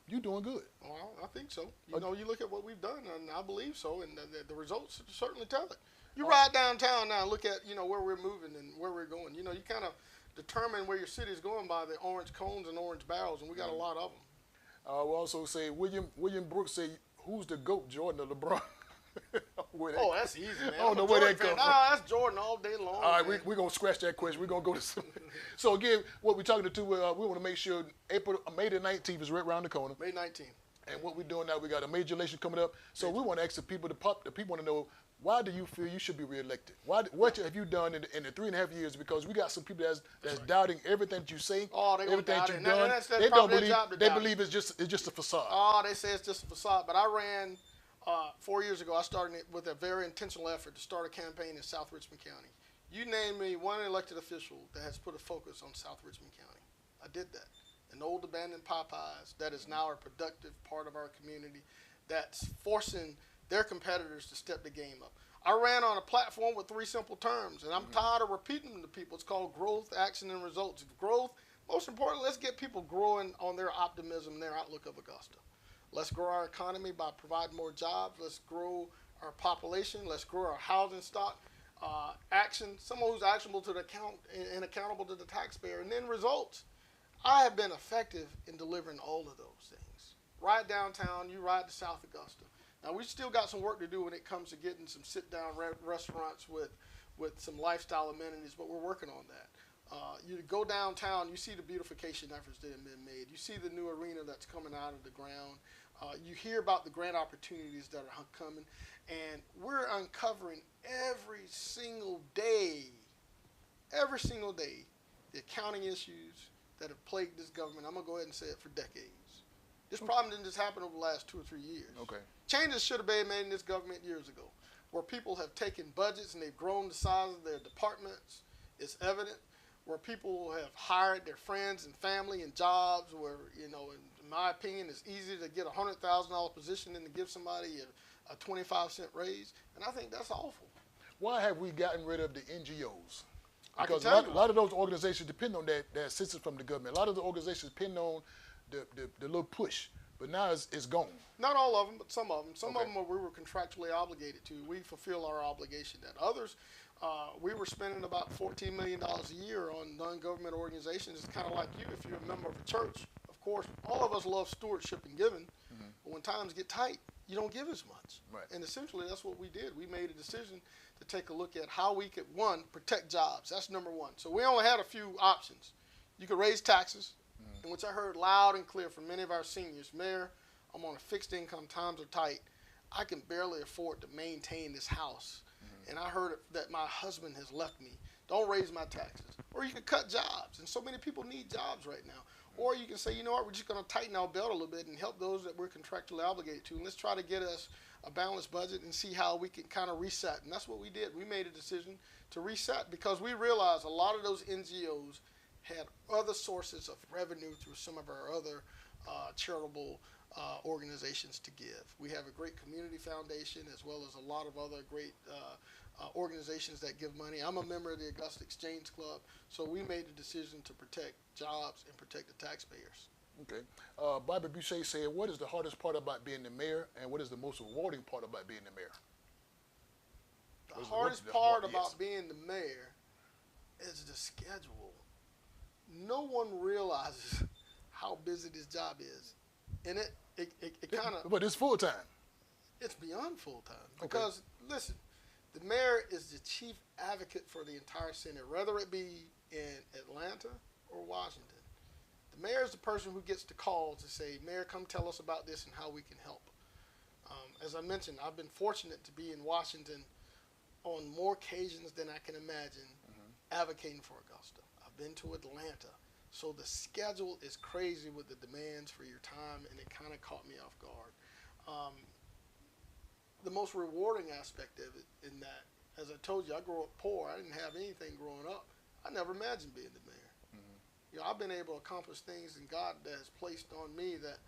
you're doing good. Well, I think so. You look at what we've done, and I believe so, and the results certainly tell it. You ride downtown now and look at, where we're moving and where we're going. You kind of determine where your city is going by the orange cones and orange barrels, and we got a lot of them. We'll also say, William Brooks say, who's the GOAT, Jordan or LeBron? Oh, that's easy, man. I don't know where that comes from. Nah, that's Jordan all day long. All right, we're going to scratch that question. We're going to go to some. So, again, what we're talking to, we want to make sure May the 19th is right around the corner. May 19th. And what we're doing now, we got a major election coming up. So we want to ask the people want to know, why do you feel you should be reelected? What have you done in the 3.5 years? Because we got some people that's dourting everything that you say, oh, they everything that doubt you've it. done. That's they don't believe. They doubt believe it's just a facade. Oh, they say it's just a facade. But I ran 4 years ago. I started with a very intentional effort to start a campaign in South Richmond County. You name me one elected official that has put a focus on South Richmond County. I did that. An old abandoned Popeyes that is now a productive part of our community that's forcing their competitors to step the game up. I ran on a platform with 3 simple terms, and I'm tired of repeating them to people. It's called growth, action, and results. Growth, most importantly, let's get people growing on their optimism, their outlook of Augusta. Let's grow our economy by providing more jobs. Let's grow our population. Let's grow our housing stock. Action, someone who's actionable to the account and accountable to the taxpayer. And then results. I have been effective in delivering all of those things. Ride downtown, you ride to South Augusta. Now, we still got some work to do when it comes to getting some sit-down restaurants with some lifestyle amenities, but we're working on that. You go downtown, you see the beautification efforts that have been made. You see the new arena that's coming out of the ground. You hear about the grant opportunities that are coming, and we're uncovering every single day, the accounting issues that have plagued this government. I'm going to go ahead and say it for decades. This problem didn't just happen over the last 2 or 3 years. Okay. Changes should have been made in this government years ago, where people have taken budgets and they've grown the size of their departments. It's evident. Where people have hired their friends and family and jobs, where, in my opinion, it's easier to get a $100,000 position than to give somebody a 25-cent raise. And I think that's awful. Why have we gotten rid of the NGOs? Because a lot of those organizations depend on that assistance from the government. A lot of the organizations depend on the little push, but now it's gone. Not all of them, but some of them. Some Okay. of them we were contractually obligated to. We fulfill our obligation. That others, we were spending about $14 million a year on non-government organizations. It's kind of like you, if you're a member of a church. Of course, all of us love stewardship and giving, but when times get tight, you don't give as much. Right. And essentially, that's what we did. We made a decision to take a look at how we could, one, protect jobs. That's number one. So we only had a few options. You could raise taxes, in which I heard loud and clear from many of our seniors. Mayor, I'm on a fixed income. Times are tight. I can barely afford to maintain this house. And I heard that my husband has left me. Don't raise my taxes. Or you could cut jobs. And so many people need jobs right now. Or you can say, you know what, we're just going to tighten our belt a little bit and help those that we're contractually obligated to. And let's try to get us a balanced budget and see how we can kind of reset. And that's what we did. We made a decision to reset because we realized a lot of those NGOs had other sources of revenue through some of our other charitable organizations to give. We have a great community foundation as well as a lot of other great organizations that give money. I'm a member of the Augusta Exchange Club, so we made the decision to protect jobs and protect the taxpayers. Okay. Bobby Boucher said, what is the hardest part about being the mayor, and what is the most rewarding part about being the mayor? The hardest part about being the mayor is the schedule. No one realizes how busy this job is. And it kind of. But it's full time. It's beyond full time because listen, the mayor is the chief advocate for the entire Senate, whether it be in Atlanta or Washington. The mayor is the person who gets the call to say, "Mayor, come tell us about this and how we can help." As I mentioned, I've been fortunate to be in Washington on more occasions than I can imagine, advocating for Augusta. I've been to Atlanta. So the schedule is crazy with the demands for your time, and it kind of caught me off guard. The most rewarding aspect of it in that, as I told you, I grew up poor. I didn't have anything growing up. I never imagined being the mayor. You know, I've been able to accomplish things in God that has placed on me that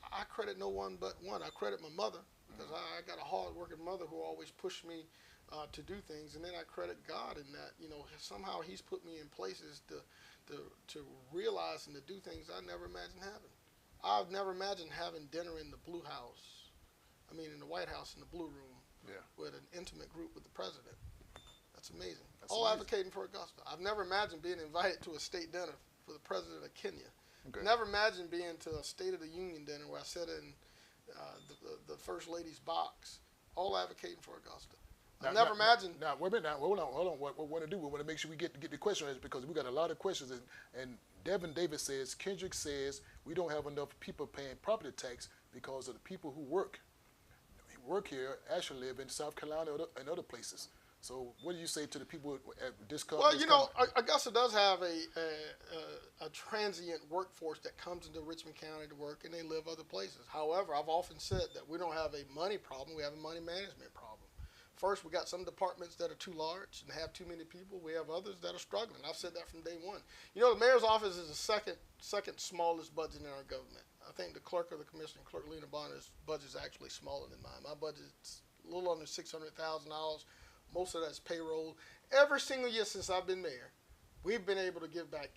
I credit no one but one. I credit my mother because I got a hard-working mother who always pushed me to do things, and then I credit God in that, you know, somehow He's put me in places to realize and to do things I never imagined having. I've never imagined having dinner in the Blue House. I mean, in the White House, in the Blue Room, with an intimate group with the president. That's amazing. All advocating for Augusta. I've never imagined being invited to a state dinner for the president of Kenya. Never imagined being to a State of the Union dinner where I sat in the First Lady's box. All advocating for Augusta. I've never imagined. Now, wait a minute. Now, hold on. What we want to do, we want to make sure we get the question answered because we got a lot of questions. And Devin Davis says, Kendrick says we don't have enough people paying property tax because of the people who work here actually live in South Carolina and other places. So what do you say to the people at this company? Well, you know, Augusta does have a transient workforce that comes into Richmond County to work, and they live other places. However, I've often said that we don't have a money problem. We have a money management problem. First, we got some departments that are too large and have too many people. We have others that are struggling. I've said that from day one. You know, the mayor's office is the second smallest budget in our government. I think the clerk of the commission, Clerk Lena Bonner's budget is actually smaller than mine. My budget's a little under $600,000. Most of that's payroll. Every single year since I've been mayor, we've been able to give back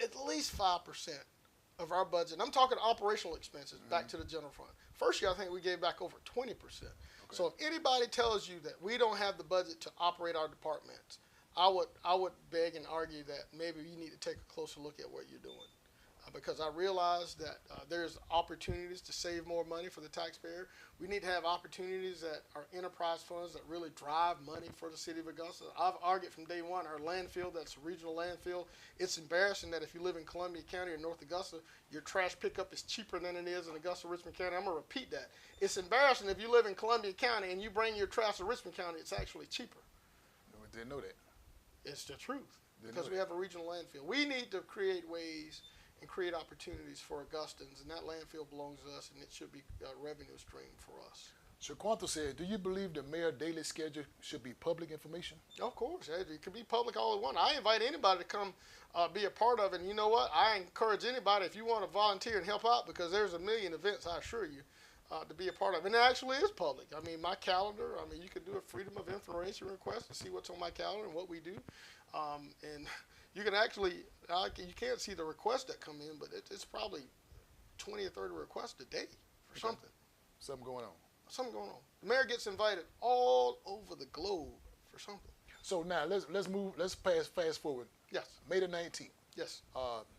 at least 5% of our budget. I'm talking operational expenses back to the general fund. First year, I think we gave back over 20%. So if anybody tells you that we don't have the budget to operate our departments, I would beg and argue that maybe you need to take a closer look at what you're doing. Because I realize that there's opportunities to save more money for the taxpayer. We need to have opportunities that are enterprise funds that really drive money for the city of Augusta. I've argued from day one, our landfill, that's a regional landfill, it's embarrassing that if you live in Columbia County or North Augusta, your trash pickup is cheaper than it is in Augusta, Richmond County. I'm going to repeat that. It's embarrassing if you live in Columbia County and you bring your trash to Richmond County, it's actually cheaper. I didn't know that. It's the truth. Because we have a regional landfill. We need to create ways and create opportunities for Augustans, and that landfill belongs to us, and it should be a revenue stream for us. Shaquanto said, do you believe the mayor's daily schedule should be public information? Of course. It could be public all it wants. I invite anybody to come be a part of it, and you know what? I encourage anybody, if you want to volunteer and help out, because there's a million events, I assure you, to be a part of. And it actually is public. I mean, my calendar, you can do a Freedom of Information request and see what's on my calendar and what we do. And you can actually, you can't see the requests that come in, but it's probably 20 or 30 requests a day for something. Something going on. Something going on. The mayor gets invited all over the globe for something. So now let's move. Let's fast forward. Yes. May the 19th. Yes.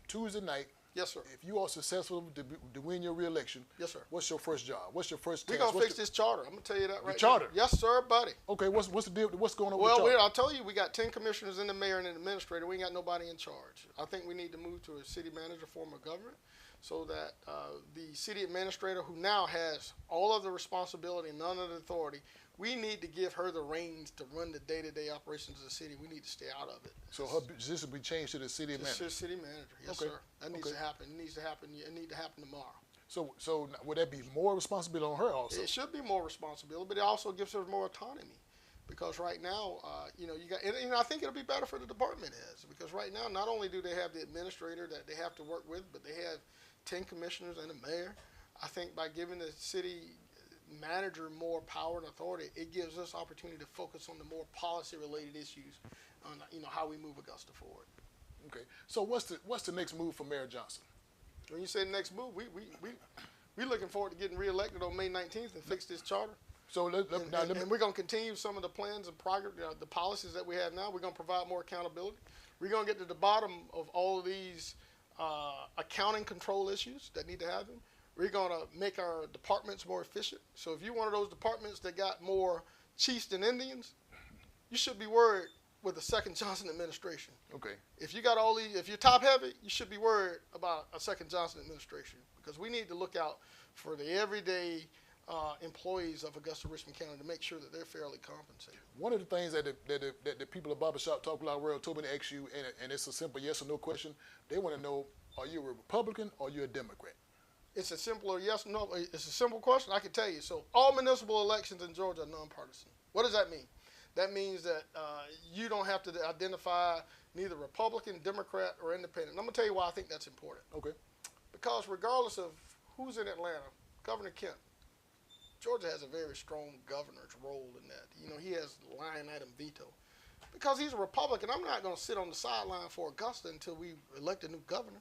Tuesday night. Yes, sir. If you are successful to win your re-election, yes, sir. What's your first job? What's your first task? We're gonna fix this charter. I'm gonna tell you that right now. The charter. Yes, sir, buddy. Okay. What's the deal? What's going on with the charter? Well, I'll tell you, we got 10 commissioners and the mayor and an administrator. We ain't got nobody in charge. I think we need to move to a city manager form of government, so that the city administrator, who now has all of the responsibility and none of the authority, we need to give her the reins to run the day-to-day operations of the city. We need to stay out of it. So her position will be changed to the city manager? City manager, yes, sir. That needs to happen. It needs to happen. It needs to happen tomorrow. So would that be more responsibility on her also? It should be more responsibility, but it also gives her more autonomy. Because right now, you got, and I think it'll be better for the department heads. Because right now, not only do they have the administrator that they have to work with, but they have 10 commissioners and a mayor. I think by giving the city manager more power and authority, it gives us opportunity to focus on the more policy-related issues, on how we move Augusta forward. Okay. So what's the next move for Mayor Johnson? When you say next move, we looking forward to getting reelected on May 19th and fix this charter. So and we're going to continue some of the plans and progress, the policies that we have now. We're going to provide more accountability. We're going to get to the bottom of all of these accounting control issues that need to happen. We're going to make our departments more efficient. So if you're one of those departments that got more chiefs than Indians, you should be worried with the second Johnson administration. Okay. If you got all these, if you're top heavy, you should be worried about a second Johnson administration, because we need to look out for the everyday employees of Augusta Richmond County to make sure that they're fairly compensated. One of the things that the people at Barbershop Talk Loud World told me to ask you, and it's a simple yes or no question. They want to know, are you a Republican or are you a Democrat? It's a simpler yes or no. It's a simple question. I can tell you. So all municipal elections in Georgia are nonpartisan. What does that mean? That means that you don't have to identify neither Republican, Democrat, or Independent. And I'm going to tell you why I think that's important. Okay. Because regardless of who's in Atlanta, Governor Kemp, Georgia has a very strong governor's role in that. You know, he has line item veto. Because he's a Republican, I'm not going to sit on the sideline for Augusta until we elect a new governor.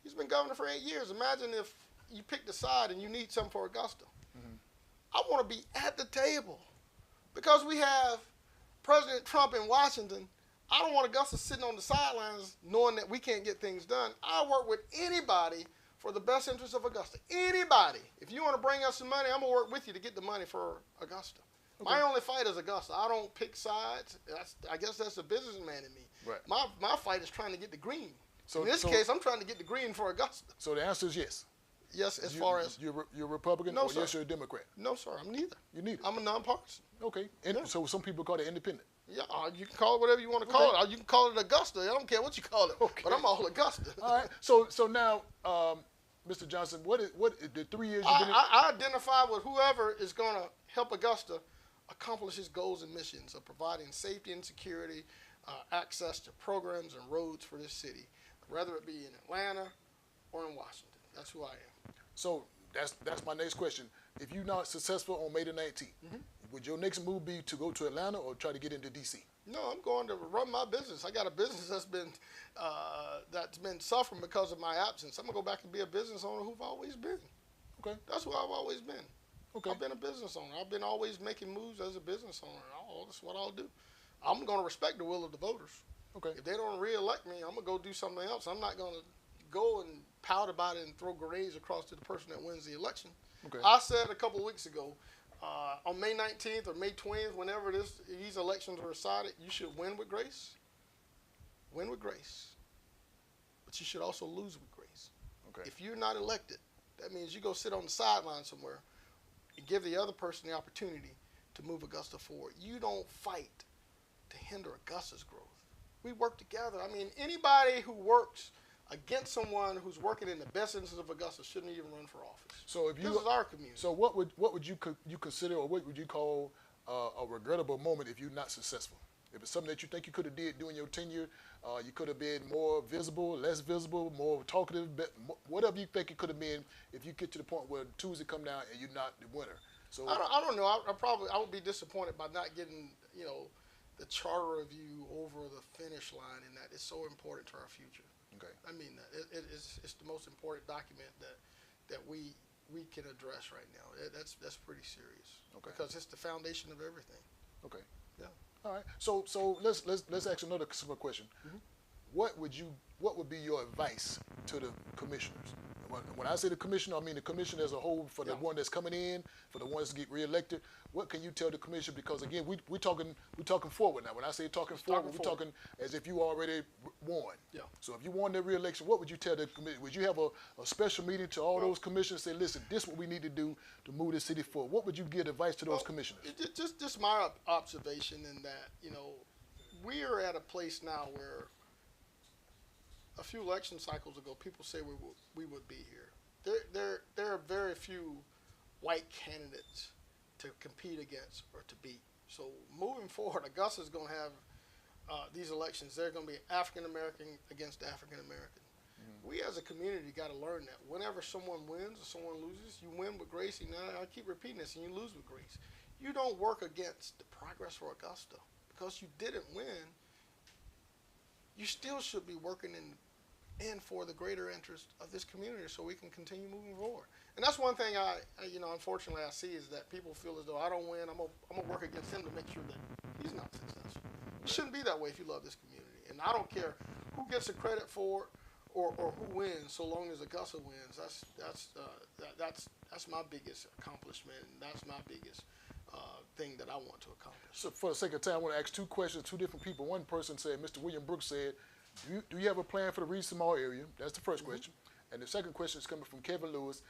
He's been governor for 8 years. Imagine if you pick the side and you need something for Augusta. Mm-hmm. I want to be at the table. Because we have President Trump in Washington, I don't want Augusta sitting on the sidelines knowing that we can't get things done. I work with anybody for the best interest of Augusta. Anybody. If you want to bring us some money, I'm going to work with you to get the money for Augusta. Okay. My only fight is Augusta. I don't pick sides. I guess that's the businessman in me. Right. My fight is trying to get the green. So, in this case, I'm trying to get the green for Augusta. So the answer is yes. Yes, as far as... You're a Republican, no, or sir. Yes, you're a Democrat? No, sir, I'm neither. You're neither? I'm a nonpartisan. Okay. And yeah. So some people call it independent. Yeah, you can call it whatever you want to call it. You can call it Augusta. I don't care what you call it. Okay. But I'm all Augusta. All right. So now, Mr. Johnson, what the 3 years you've been in? I identify with whoever is going to help Augusta accomplish its goals and missions of providing safety and security, access to programs and roads for this city, whether it be in Atlanta or in Washington. That's who I am. So that's my next question. If you're not successful on May the 19th, would your next move be to go to Atlanta or try to get into D.C.? No, I'm going to run my business. I got a business that's been suffering because of my absence. I'm gonna go back and be a business owner who've always been. Okay. That's who I've always been. Okay. I've been a business owner. I've been always making moves as a business owner. That's what I'll do. I'm gonna respect the will of the voters. Okay. If they don't re-elect me, I'm gonna go do something else. I'm not gonna go and pout about it and throw grenades across to the person that wins the election. Okay. I said a couple of weeks ago, on May 19th or May 20th, whenever these elections are decided, you should win with grace. Win with grace. But you should also lose with grace. Okay. If you're not elected, that means you go sit on the sideline somewhere and give the other person the opportunity to move Augusta forward. You don't fight to hinder Augusta's growth. We work together. I mean, anybody who works against someone who's working in the best interest of Augusta shouldn't even run for office. So if this is our community. So what would you consider, or what would you call a regrettable moment if you're not successful? If it's something that you think you could have did during your tenure, you could have been more visible, less visible, more talkative, whatever you think it could have been if you get to the point where Tuesday come down and you're not the winner. So I don't know. I would be disappointed by not getting the charter review over the finish line, in that it's so important to our future. Okay. I mean that it's the most important document that we can address right now. That's pretty serious. Okay. Because it's the foundation of everything. Okay. Yeah. All right. So let's ask another simple question. Mm-hmm. What would be your advice to the commissioners? When I say the commissioner, I mean the commission as a whole, for the one that's coming in, for the ones that get reelected. What can you tell the commission? Because again, we're talking forward now. When I say talking forward, we're talking as if you already won. Yeah. So if you won the reelection, what would you tell the commission? Would you have a special meeting to all those commissioners and say, listen, this is what we need to do to move the city forward? What would you give advice to those commissioners? Just my observation in that, we are at a place now where a few election cycles ago, people say we would be here. There are very few white candidates to compete against or to beat. So moving forward, Augusta's going to have these elections. They're going to be African American against African American. Mm-hmm. We as a community got to learn that whenever someone wins or someone loses, you win with grace. And I keep repeating this, and you lose with grace. You don't work against the progress for Augusta because you didn't win. You still should be working in for the greater interest of this community so we can continue moving forward. And that's one thing unfortunately I see is that people feel as though I don't win, I'm gonna work against him to make sure that he's not successful. It shouldn't be that way if you love this community. And I don't care who gets the credit for it or who wins, so long as Augusta wins. That's my biggest accomplishment, and that's my biggest thing that I want to accomplish. So for the sake of time, I want to ask two questions, two different people. One person said, Mr. William Brooks said, do you have a plan for the Regency Mall area? That's the first question. And the second question is coming from Kevin Lewis.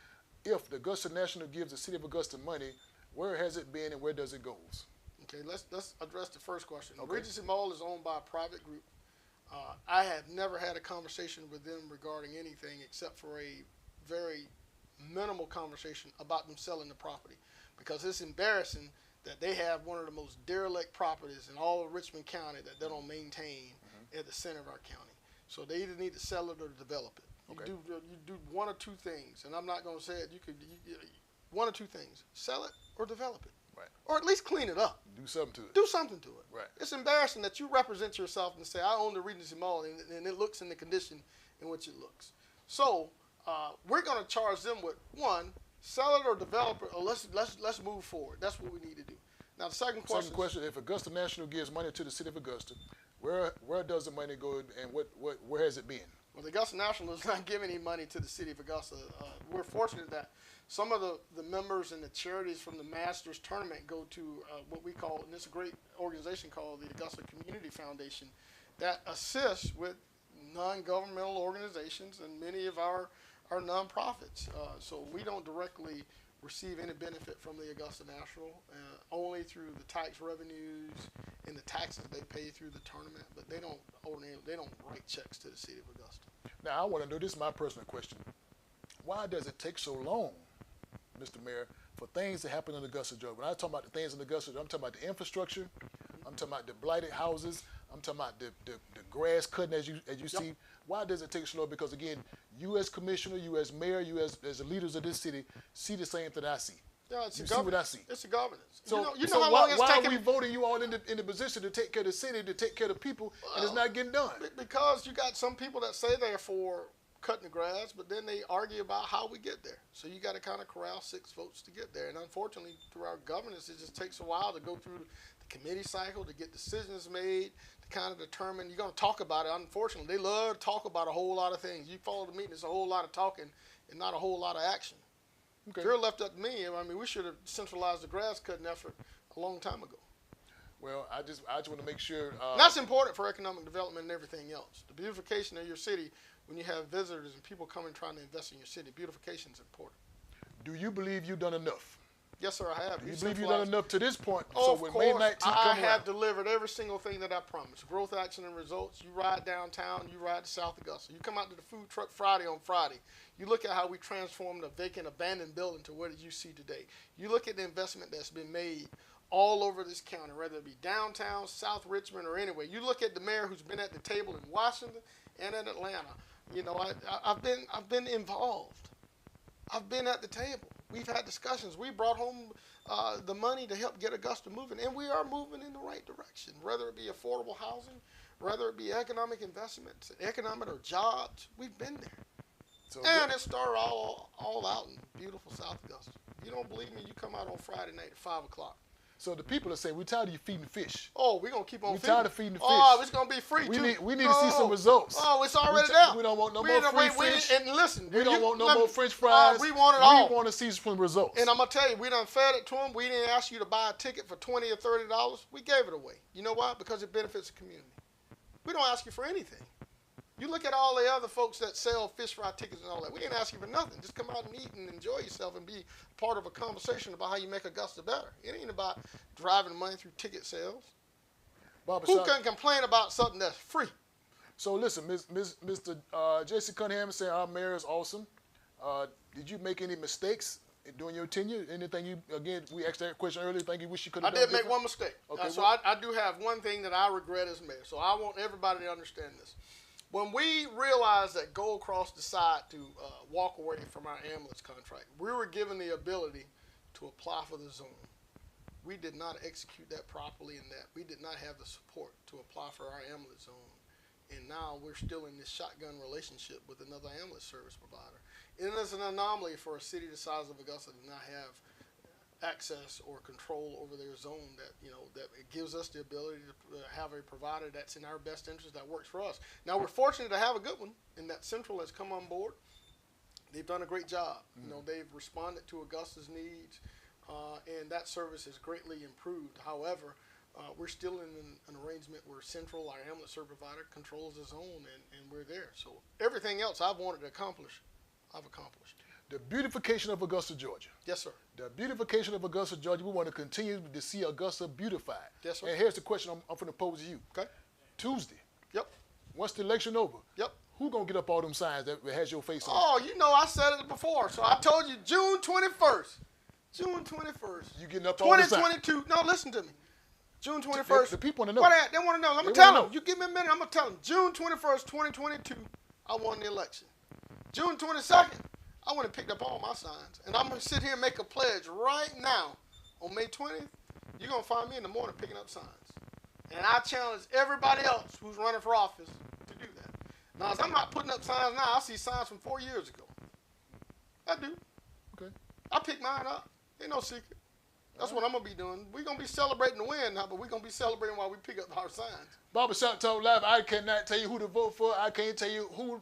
If the Augusta National gives the city of Augusta money, where has it been and where does it go? Okay, let's address the first question. Okay. Regency Mall is owned by a private group. I have never had a conversation with them regarding anything except for a very minimal conversation about them selling the property, because it's embarrassing that they have one of the most derelict properties in all of Richmond County that they don't maintain at the center of our county. So they either need to sell it or develop it. You do one or two things, and I'm not going to say it. One or two things: sell it or develop it, right? Or at least clean it up. Do something to it. Do something to it. Right. It's embarrassing that you represent yourself and say, "I own the Regency Mall," and it looks in the condition in which it looks. So we're going to charge them with one: sell it or develop it, or let's move forward. That's what we need to do. Now the second question. Second question: if Augusta National gives money to the city of Augusta, where does the money go and where has it been? Well, the Augusta National is not giving any money to the city of Augusta. We're fortunate that some of the members and the charities from the Masters tournament go to what we call, and it's a great organization called the Augusta Community Foundation, that assists with non-governmental organizations and many of our nonprofits. So we don't directly receive any benefit from the Augusta National, only through the tax revenues and the taxes they pay through the tournament, but they don't write checks to the city of Augusta. Now I want to know, this is my personal question: why does it take so long, Mr. Mayor, for things to happen in Augusta, Georgia? When I talk about the things in Augusta, I'm talking about the infrastructure, I'm talking about the blighted houses, I'm talking about the grass cutting as you see. Why does it take so long? Because again, you as commissioner, you as mayor, you as the leaders of this city see the same thing I see. Yeah, it's you see what I see. It's a governance. So, you know how long it's taken. Why are we voting you all in the position to take care of the city, to take care of the people, and it's not getting done? Because you got some people that say they're for cutting the grass, but then they argue about how we get there. So you got to kind of corral 6 votes to get there. And unfortunately, through our governance, it just takes a while to go through the committee cycle, to get decisions made, to kind of determine. You're going to talk about it. Unfortunately, they love to talk about a whole lot of things. You follow the meeting, it's a whole lot of talking and not a whole lot of action. Okay. If you're left up to me, I mean, we should have centralized the grass cutting effort a long time ago. Well, I just want to make sure. That's important for economic development and everything else. The beautification of your city, when you have visitors and people coming trying to invest in your city, beautification is important. Do you believe you've done enough? Yes, sir, I have. Do you believe you've done enough to this point? Oh, so of when course, May 19th I come have around, delivered every single thing that I promised. Growth, action, and results. You ride downtown, you ride to South Augusta. You come out to the Food Truck Friday on Friday. You look at how we transformed a vacant, abandoned building to what you see today. You look at the investment that's been made all over this county, whether it be downtown, South Richmond, or anywhere. You look at the mayor who's been at the table in Washington and in Atlanta. You know, I've been involved. I've been at the table. We've had discussions. We brought home the money to help get Augusta moving, and we are moving in the right direction, whether it be affordable housing, whether it be economic investments, economic or jobs. We've been there. So and it started all out in beautiful South Augusta. If you don't believe me, you come out on Friday night at 5 o'clock. So the people are saying, we're tired of you feeding fish. Oh, we're going to keep on feeding. We're tired of feeding the fish. Oh, it's going to be free, we too. We need to see some results. Oh, it's already there. We don't want no more free fish. And listen. We don't want no more French fries. We want it all. We want to see some results. And I'm going to tell you, we done fed it to them. We didn't ask you to buy a ticket for $20 or $30. We gave it away. You know why? Because it benefits the community. We don't ask you for anything. You look at all the other folks that sell fish fry tickets and all that. We didn't ask you for nothing. Just come out and eat and enjoy yourself and be part of a conversation about how you make Augusta better. It ain't about driving money through ticket sales. Barber Who can complain about something that's free? So listen, Mr. J.C. Cunningham saying our mayor is awesome. Did you make any mistakes during your tenure? Anything you, again, we asked that question earlier, think you wish you could have done different? I did make one mistake. Okay, so I do have one thing that I regret as mayor. So I want everybody to understand this. When we realized that Gold Cross decided to walk away from our ambulance contract, we were given the ability to apply for the zone. We did not execute that properly in that we did not have the support to apply for our ambulance zone. And now we're still in this shotgun relationship with another ambulance service provider. It is an anomaly for a city the size of Augusta to not have access or control over their zone that, that it gives us the ability to have a provider that's in our best interest that works for us. Now, we're fortunate to have a good one, and that Central has come on board. They've done a great job. They've responded to Augusta's needs, and that service has greatly improved. However, we're still in an arrangement where Central, our ambulance service provider, controls the zone, and we're there. So everything else I've wanted to accomplish, I've accomplished. The beautification of Augusta, Georgia. Yes, sir. The beautification of Augusta, Georgia. We want to continue to see Augusta beautified. Yes, sir. And here's the question I'm going to pose to you. Okay. Tuesday. Yep. Once the election over. Yep. Who going to get up all them signs that has your face on? Oh, I said it before. So I told you June 21st. June 21st. You getting up all the signs? 2022. No, listen to me. June 21st. The people want to know. They want to know. I'm going to tell them. You give me a minute. I'm going to tell them. June 21st, 2022, I won the election. June 22nd, I went and picked up all my signs. And I'm going to sit here and make a pledge right now. On May 20th, you're going to find me in the morning picking up signs. And I challenge everybody else who's running for office to do that. Now, as I'm not putting up signs now, I see signs from 4 years ago. I do. Okay. I pick mine up. Ain't no secret. That's what I'm going to be doing. We're going to be celebrating the win now, but we're going to be celebrating while we pick up our signs. Barbershop Talk Live, I cannot tell you who to vote for. I can't tell you who.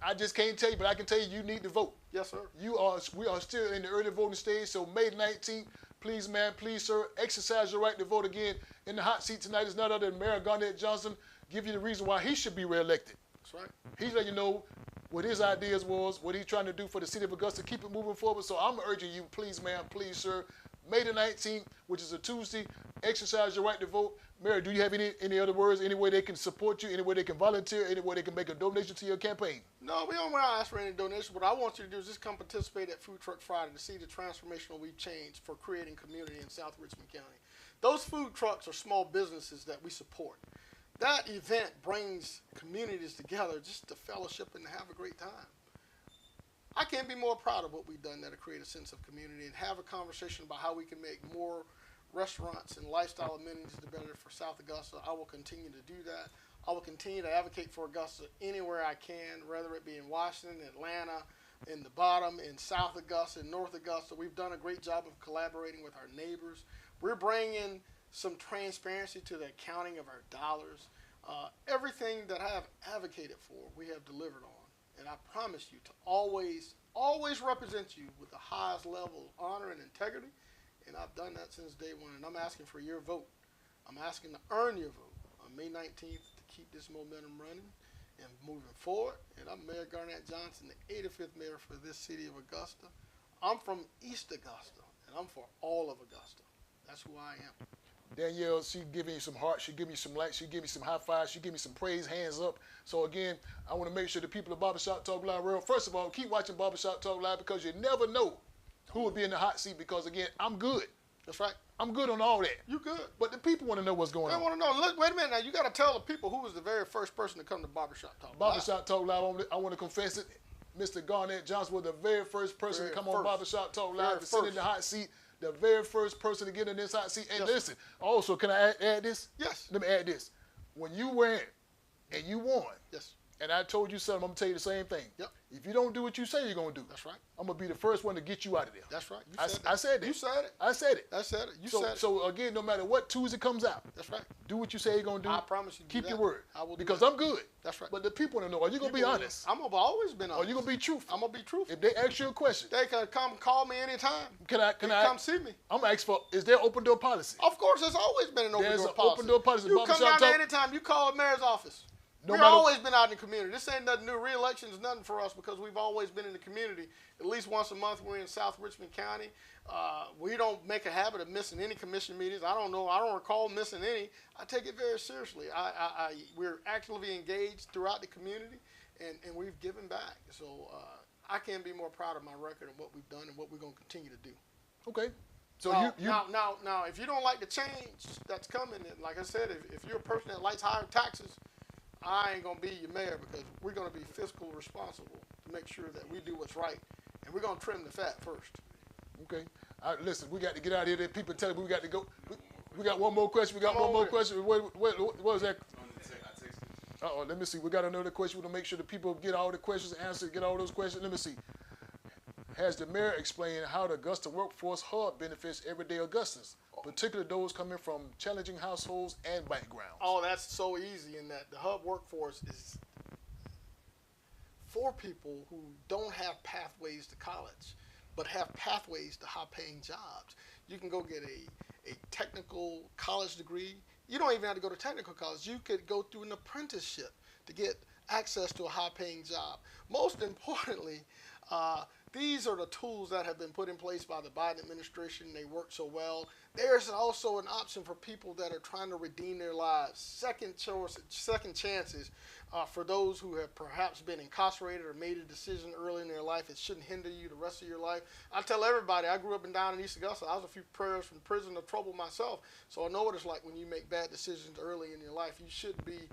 I just can't tell you, but I can tell you need to vote. Yes, sir. We are still in the early voting stage, so May 19th, please, man, please, sir, exercise your right to vote again. In the hot seat tonight is none other than Mayor Garnett Johnson. Give you the reason why he should be reelected. That's right. He's letting you know what his ideas was, what he's trying to do for the city of Augusta, keep it moving forward. So I'm urging you, please, ma'am, please, sir, May the 19th, which is a Tuesday, exercise your right to vote. Mayor, do you have any other words, any way they can support you, any way they can volunteer, any way they can make a donation to your campaign? No, we don't want to ask for any donation. What I want you to do is just come participate at Food Truck Friday to see the transformational we've changed for creating community in South Richmond County. Those food trucks are small businesses that we support. That event brings communities together just to fellowship and to have a great time. I can't be more proud of what we've done there to create a sense of community and have a conversation about how we can make more restaurants and lifestyle amenities the better for South Augusta. I will continue to do that. I will continue to advocate for Augusta anywhere I can, whether it be in Washington, Atlanta, in the bottom, in South Augusta, in North Augusta. We've done a great job of collaborating with our neighbors. We're bringing some transparency to the accounting of our dollars. Everything that I have advocated for, we have delivered on. And I promise you to always represent you with the highest level of honor and integrity. And I've done that since day one. And I'm asking for your vote. I'm asking to earn your vote on May 19th to keep this momentum running and moving forward. And I'm Mayor Garnett Johnson, the 85th mayor for this city of Augusta. I'm from East Augusta, and I'm for all of Augusta. That's who I am. Danielle, she giving you some heart, she give me some light, she give me some high fives, she give me some praise, hands up. So again, I want to make sure the people of Barbershop Talk Live, first of all, keep watching Barbershop Talk Live because you never know who will be in the hot seat because again, I'm good. That's right. I'm good on all that. You good. But the people want to know what's going on. They want to know. Look, wait a minute now. You got to tell the people who was the very first person to come to Barbershop Talk Live. Barbershop Talk Live, I want to confess it. Mr. Garnett Johnson was the very first person to come on Barbershop Talk Live to sit in the hot seat. The very first person to get in this hot seat. And listen, also, can I add this? Yes. Let me add this. When you ran and you won, yes, and I told you something, I'm going to tell you the same thing. Yep. If you don't do what you say you're going to do, that's right. I'm going to be the first one to get you out of there. That's right. I said that. You said it. I said it. I said it. You said it. So again, no matter what Tuesday comes out, that's right. Do what you say you're going to do. I promise you. Keep your word. I will do because that. I'm good. That's right. But the people want to know, are you going to be honest? I'm going to always been honest. Are you going to be truthful? I'm going to be truthful. If they ask you a question, they can come call me anytime. Can I come see me? I'm going to ask for, is there open door policy? Of course, there's always been an open door policy. Open door policy. You come down there anytime. You call the mayor's office. We've always been out in the community. This ain't nothing new. Re-election is nothing for us because we've always been in the community. At least once a month we're in South Richmond County. We don't make a habit of missing any commission meetings. I don't know. I don't recall missing any. I take it very seriously. We're actively engaged throughout the community, and we've given back. So I can't be more proud of my record and what we've done and what we're going to continue to do. Okay. So now, if you don't like the change that's coming, and like I said, if you're a person that likes higher taxes, I ain't gonna be your mayor because we're gonna be fiscally responsible to make sure that we do what's right, and we're gonna trim the fat first. Okay. Listen, we got to get out of here. People tell me we got to go. We got one more question. We got one more question. What was that? Uh-oh, let me see. We got another question. We want to make sure the people get all the questions answered, get all those questions. Let me see. Has the mayor explained how the Augusta Workforce Hub benefits everyday Augustans, particularly those coming from challenging households and backgrounds? Oh, that's so easy in that the hub workforce is for people who don't have pathways to college, but have pathways to high-paying jobs. You can go get a technical college degree. You don't even have to go to technical college. You could go through an apprenticeship to get access to a high-paying job. Most importantly, these are the tools that have been put in place by the Biden administration. They work so well. There's also an option for people that are trying to redeem their lives, second chances for those who have perhaps been incarcerated or made a decision early in their life. It shouldn't hinder you the rest of your life. I tell everybody, I grew up and down in East Augusta. I was a few prayers from prison of trouble myself, so I know what it's like when you make bad decisions early in your life. You shouldn't be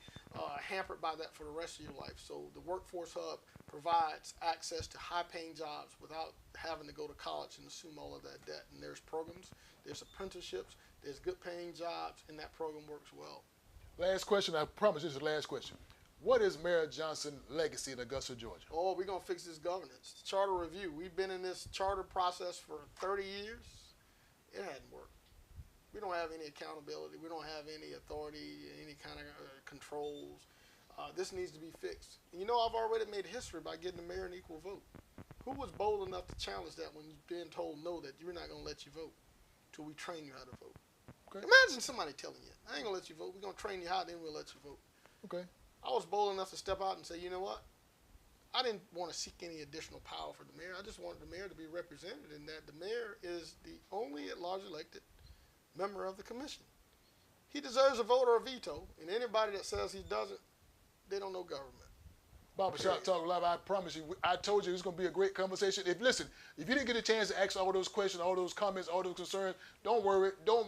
hampered by that for the rest of your life. So the Workforce Hub provides access to high-paying jobs without having to go to college and assume all of that debt. And there's programs, there's apprenticeships, there's good-paying jobs, and that program works well. Last question. I promise this is the last question. What is Mayor Johnson's legacy in Augusta, Georgia? Oh, we're going to fix this governance. Charter review. We've been in this charter process for 30 years. It hadn't worked. We don't have any accountability. We don't have any authority, any kind of controls. This needs to be fixed. And you know, I've already made history by getting the mayor an equal vote. Who was bold enough to challenge that when you've been told no, that you're not going to let you vote till we train you how to vote? Okay. Imagine somebody telling you, I ain't going to let you vote. We're going to train you how, then we'll let you vote. Okay. I was bold enough to step out and say, you know what? I didn't want to seek any additional power for the mayor. I just wanted the mayor to be represented, and that the mayor is the only at-large elected member of the commission. He deserves a vote or a veto, and anybody that says he doesn't, they don't know government. Barbershop Talk Live, I promise you, I told you it's going to be a great conversation. If you didn't get a chance to ask all those questions, all those comments, all those concerns, don't worry. Don't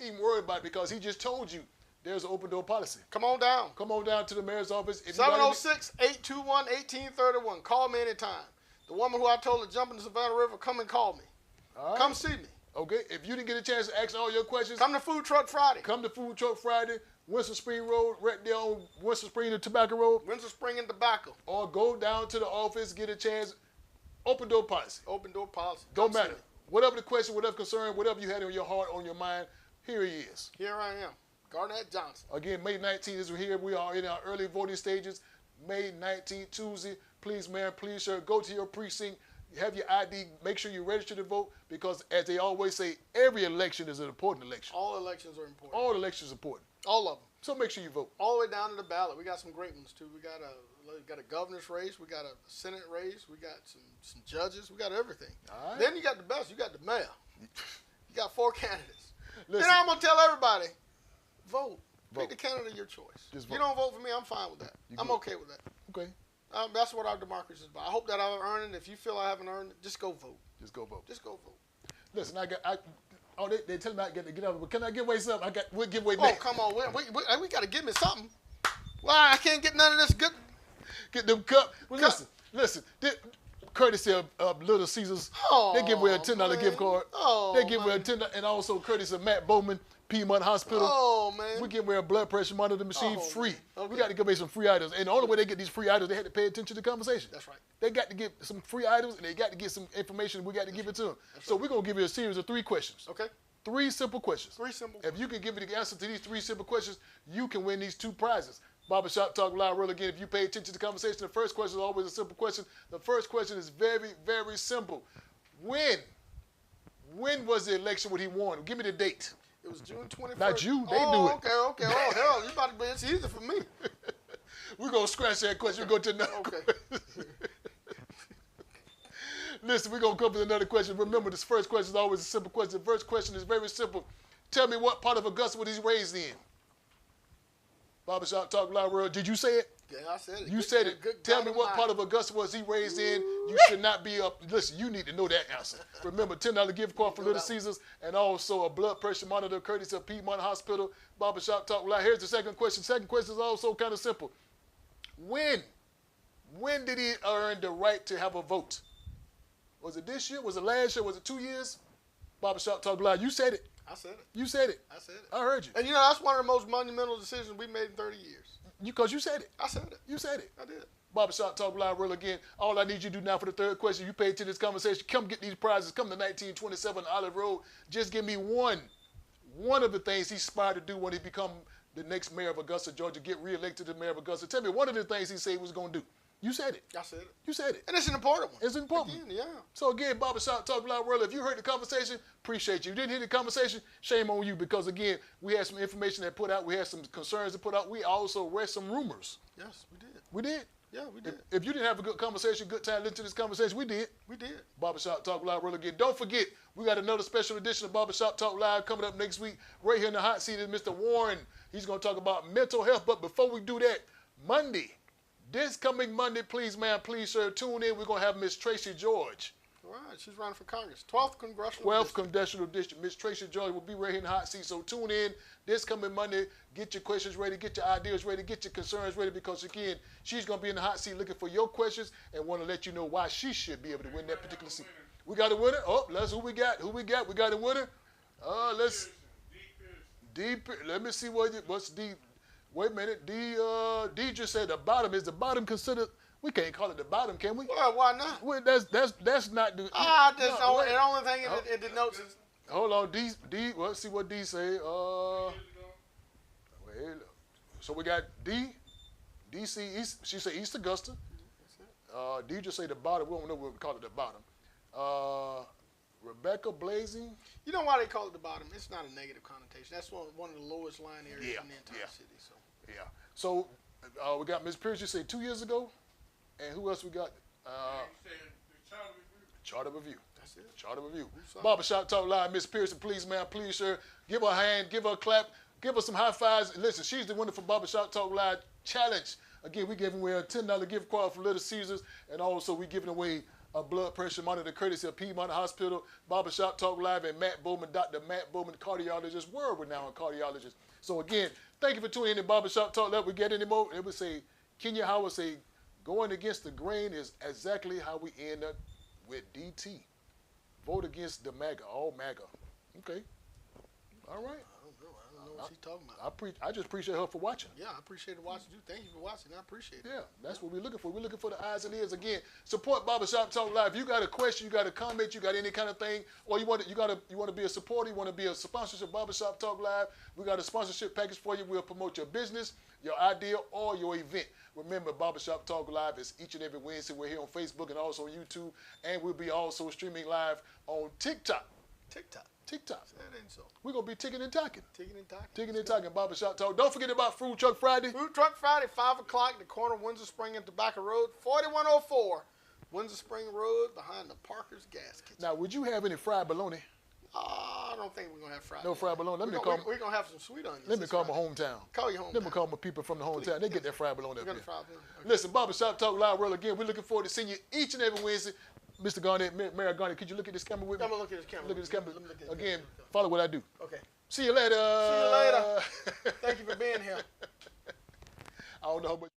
even worry about it, because he just told you there's an open door policy. Come on down. Come on down to the mayor's office. 706-821-1831. Call me anytime. The woman who I told to jump in the Savannah River, come and call me. All right. Come see me. Okay. If you didn't get a chance to ask all your questions, come to Food Truck Friday. Come to Food Truck Friday, Winston Spring Road, right there on Winston Spring and Tobacco Road. Winston Spring and Tobacco. Or go down to the office, get a chance. Open door policy. Open door policy. Don't matter. Whatever the question, whatever concern, whatever you had on your heart, on your mind, here he is. Here I am. Garnett Johnson. Again, May 19th is here. We are in our early voting stages. May 19th, Tuesday. Please, man, please, sir, go to your precinct. Have your ID. Make sure you register to vote, because, as they always say, every election is an important election. All elections are important. All elections are important. All of them. So make sure you vote. All the way down to the ballot. We got some great ones, too. We got a governor's race. We got a Senate race. We got some judges. We got everything. All right. Then you got the best. You got the mayor. You got 4 candidates. Listen, then I'm going to tell everybody, vote. Pick the candidate of your choice. Just if you don't vote for me, I'm fine with that. I'm okay with that. Okay. That's what our democracy is about. I hope that I've earned it. If you feel I haven't earned it, just go vote. Just go vote. Just go vote. Listen, they tell me I get to get up, but can I give away something? We'll give away. Oh, come on, we got to give me something. Why I can't get none of this good? Get them cup. Well, listen. Courtesy of Little Caesars, they give away a $10 gift card. Oh, they give away a $10, and also courtesy of Matt Bowman, Piedmont Hospital. Oh, man. We give away a blood pressure monitor machine free. Okay. We got to give away some free items. And the only way they get these free items, they had to pay attention to the conversation. That's right. They got to get some free items, and they got to get some information. We got to give it to them. So we're going to give you a series of 3 questions. Okay. 3 simple questions. 3 simple. If you can give me the answer to these 3 simple questions, you can win these 2 prizes. Barbershop Talk Live Roll again. If you pay attention to the conversation, the first question is always a simple question. The first question is very, very simple. When was the election when he won? Give me the date. It was June 21st. Not you. They do it. Okay. Oh, hell, you about to be, it's easy for me. We're going to scratch that question. We'll go to another question. Listen, we're going to come with another question. Remember, this first question is always a simple question. The first question is very simple. Tell me what part of Augusta was he raised in? Barbershop Talk Live World. Did you say it? Yeah, I said it. You said it. Tell me what part of Augusta was he raised in. You should not be up. Listen, you need to know that answer. Remember, $10 gift card for Little Caesars, and also a blood pressure monitor courtesy of Piedmont Hospital. Barbershop Talk Live. Here's the second question. Second question is also kind of simple. When did he earn the right to have a vote? Was it this year? Was it last year? Was it 2 years? Barbershop Talk Live. You said it. I said it. You said it. I said it. I heard you. And you know, that's one of the most monumental decisions we made in 30 years. Because you said it. I said it. You said it. I did. Barbershop Talk Live World again. All I need you to do now for the third question, you pay attention to this conversation. Come get these prizes. Come to 1927 Olive Road. Just give me one of the things he aspired to do when he become the next mayor of Augusta, Georgia, get reelected to mayor of Augusta. Tell me one of the things he said he was going to do. You said it. I said it. You said it. And it's an important one. It's important. Again, yeah. So again, Barbershop Talk Live World, if you heard the conversation, appreciate you. If you didn't hear the conversation, shame on you, because again, we had some information that put out. We had some concerns to put out. We also read some rumors. Yes, we did. We did. Yeah, we did. If you didn't have a good conversation, good time listening to this conversation, we did. We did. Barbershop Talk Live World again. Don't forget, we got another special edition of Barbershop Talk Live coming up next week. Right here in the hot seat is Mr. Warren. He's going to talk about mental health. But before we do that, Monday, this coming Monday, please, ma'am, please, sir, tune in. We're going to have Miss Tracy George. All right, she's running for Congress. 12th Congressional 12th District. Congressional District. Miss Tracy George will be right here in the hot seat. So tune in this coming Monday. Get your questions ready. Get your ideas ready. Get your concerns ready, because, again, she's going to be in the hot seat looking for your questions and want to let you know why she should be able to win that particular seat. We got a winner. Oh, let's who we got. Who we got? We got a winner. Let's D. Let me see what's D. Wait a minute. D just said the bottom. Is the bottom considered? We can't call it the bottom, can we? Well, why not? Well, that's not the. The only thing it denotes is. Hold on, D. Let's see what D say. So we got D. DC East. She said East Augusta. D just say the bottom. We don't know what we call it the bottom. Rebecca Blazing. You know why they call it the bottom? It's not a negative connotation. That's one of the lowest lying areas in the entire city. So. Yeah. So we got Ms. Pierce. You say 2 years ago, and who else we got? Charter Review. That's it. Charter Review. Barbershop Talk Live. Miss Pearson, please, ma'am, please, sir. Give her a hand, give her a clap, give her some high fives. Listen, she's the winner for Barbershop Talk Live Challenge. Again, we giving away a $10 gift card for Little Caesars, and also we giving away a blood pressure monitor courtesy of Piedmont Hospital, Barbershop Talk Live, and Matt Bowman, Dr. Matt Bowman, cardiologist, world-renowned cardiologist. So again, thank you for tuning in to Barbershop Talk Live. We get any more? It would say, Kenya Howard say, going against the grain is exactly how we end up with DT. Vote against the MAGA, all MAGA. Okay. All right. I don't know what she's talking about. I just appreciate her for watching. Yeah, I appreciate it watching you. Thank you for watching. I appreciate it. Yeah, that's what we're looking for. We're looking for the eyes and ears. Again, support Barbershop Talk Live. If you got a question, you got a comment, you got any kind of thing, or you want to be a supporter, you want to be a sponsorship of Barbershop Talk Live, we got a sponsorship package for you. We'll promote your business, your idea, or your event. Remember, Barbershop Talk Live is each and every Wednesday. We're here on Facebook and also on YouTube, and we'll be also streaming live on TikTok. TikTok. That ain't so. We're going to be ticking and talking. Ticking and talking. Barbershop Talk. Don't forget about Food Truck Friday. Food Truck Friday, 5 o'clock, the corner of Windsor Spring and Tobacco Road, 4104 Windsor Spring Road, behind the Parker's Gas Kitchen. Now, would you have any fried bologna? I don't think we're going to have fried. No fried bologna. We're going to have some sweet onions. Let me call my hometown. Call your hometown. Let me call my people from the hometown. They get their fried bologna up here. Okay. Listen, Barbershop Talk Live World again. We're looking forward to seeing you each and every Wednesday. Mr. Garnett, Mayor Garnett, could you look at this camera with me? I'm going to look at this camera. Look at this camera. Again, follow what I do. Okay. See you later. Thank you for being here. I don't know how much.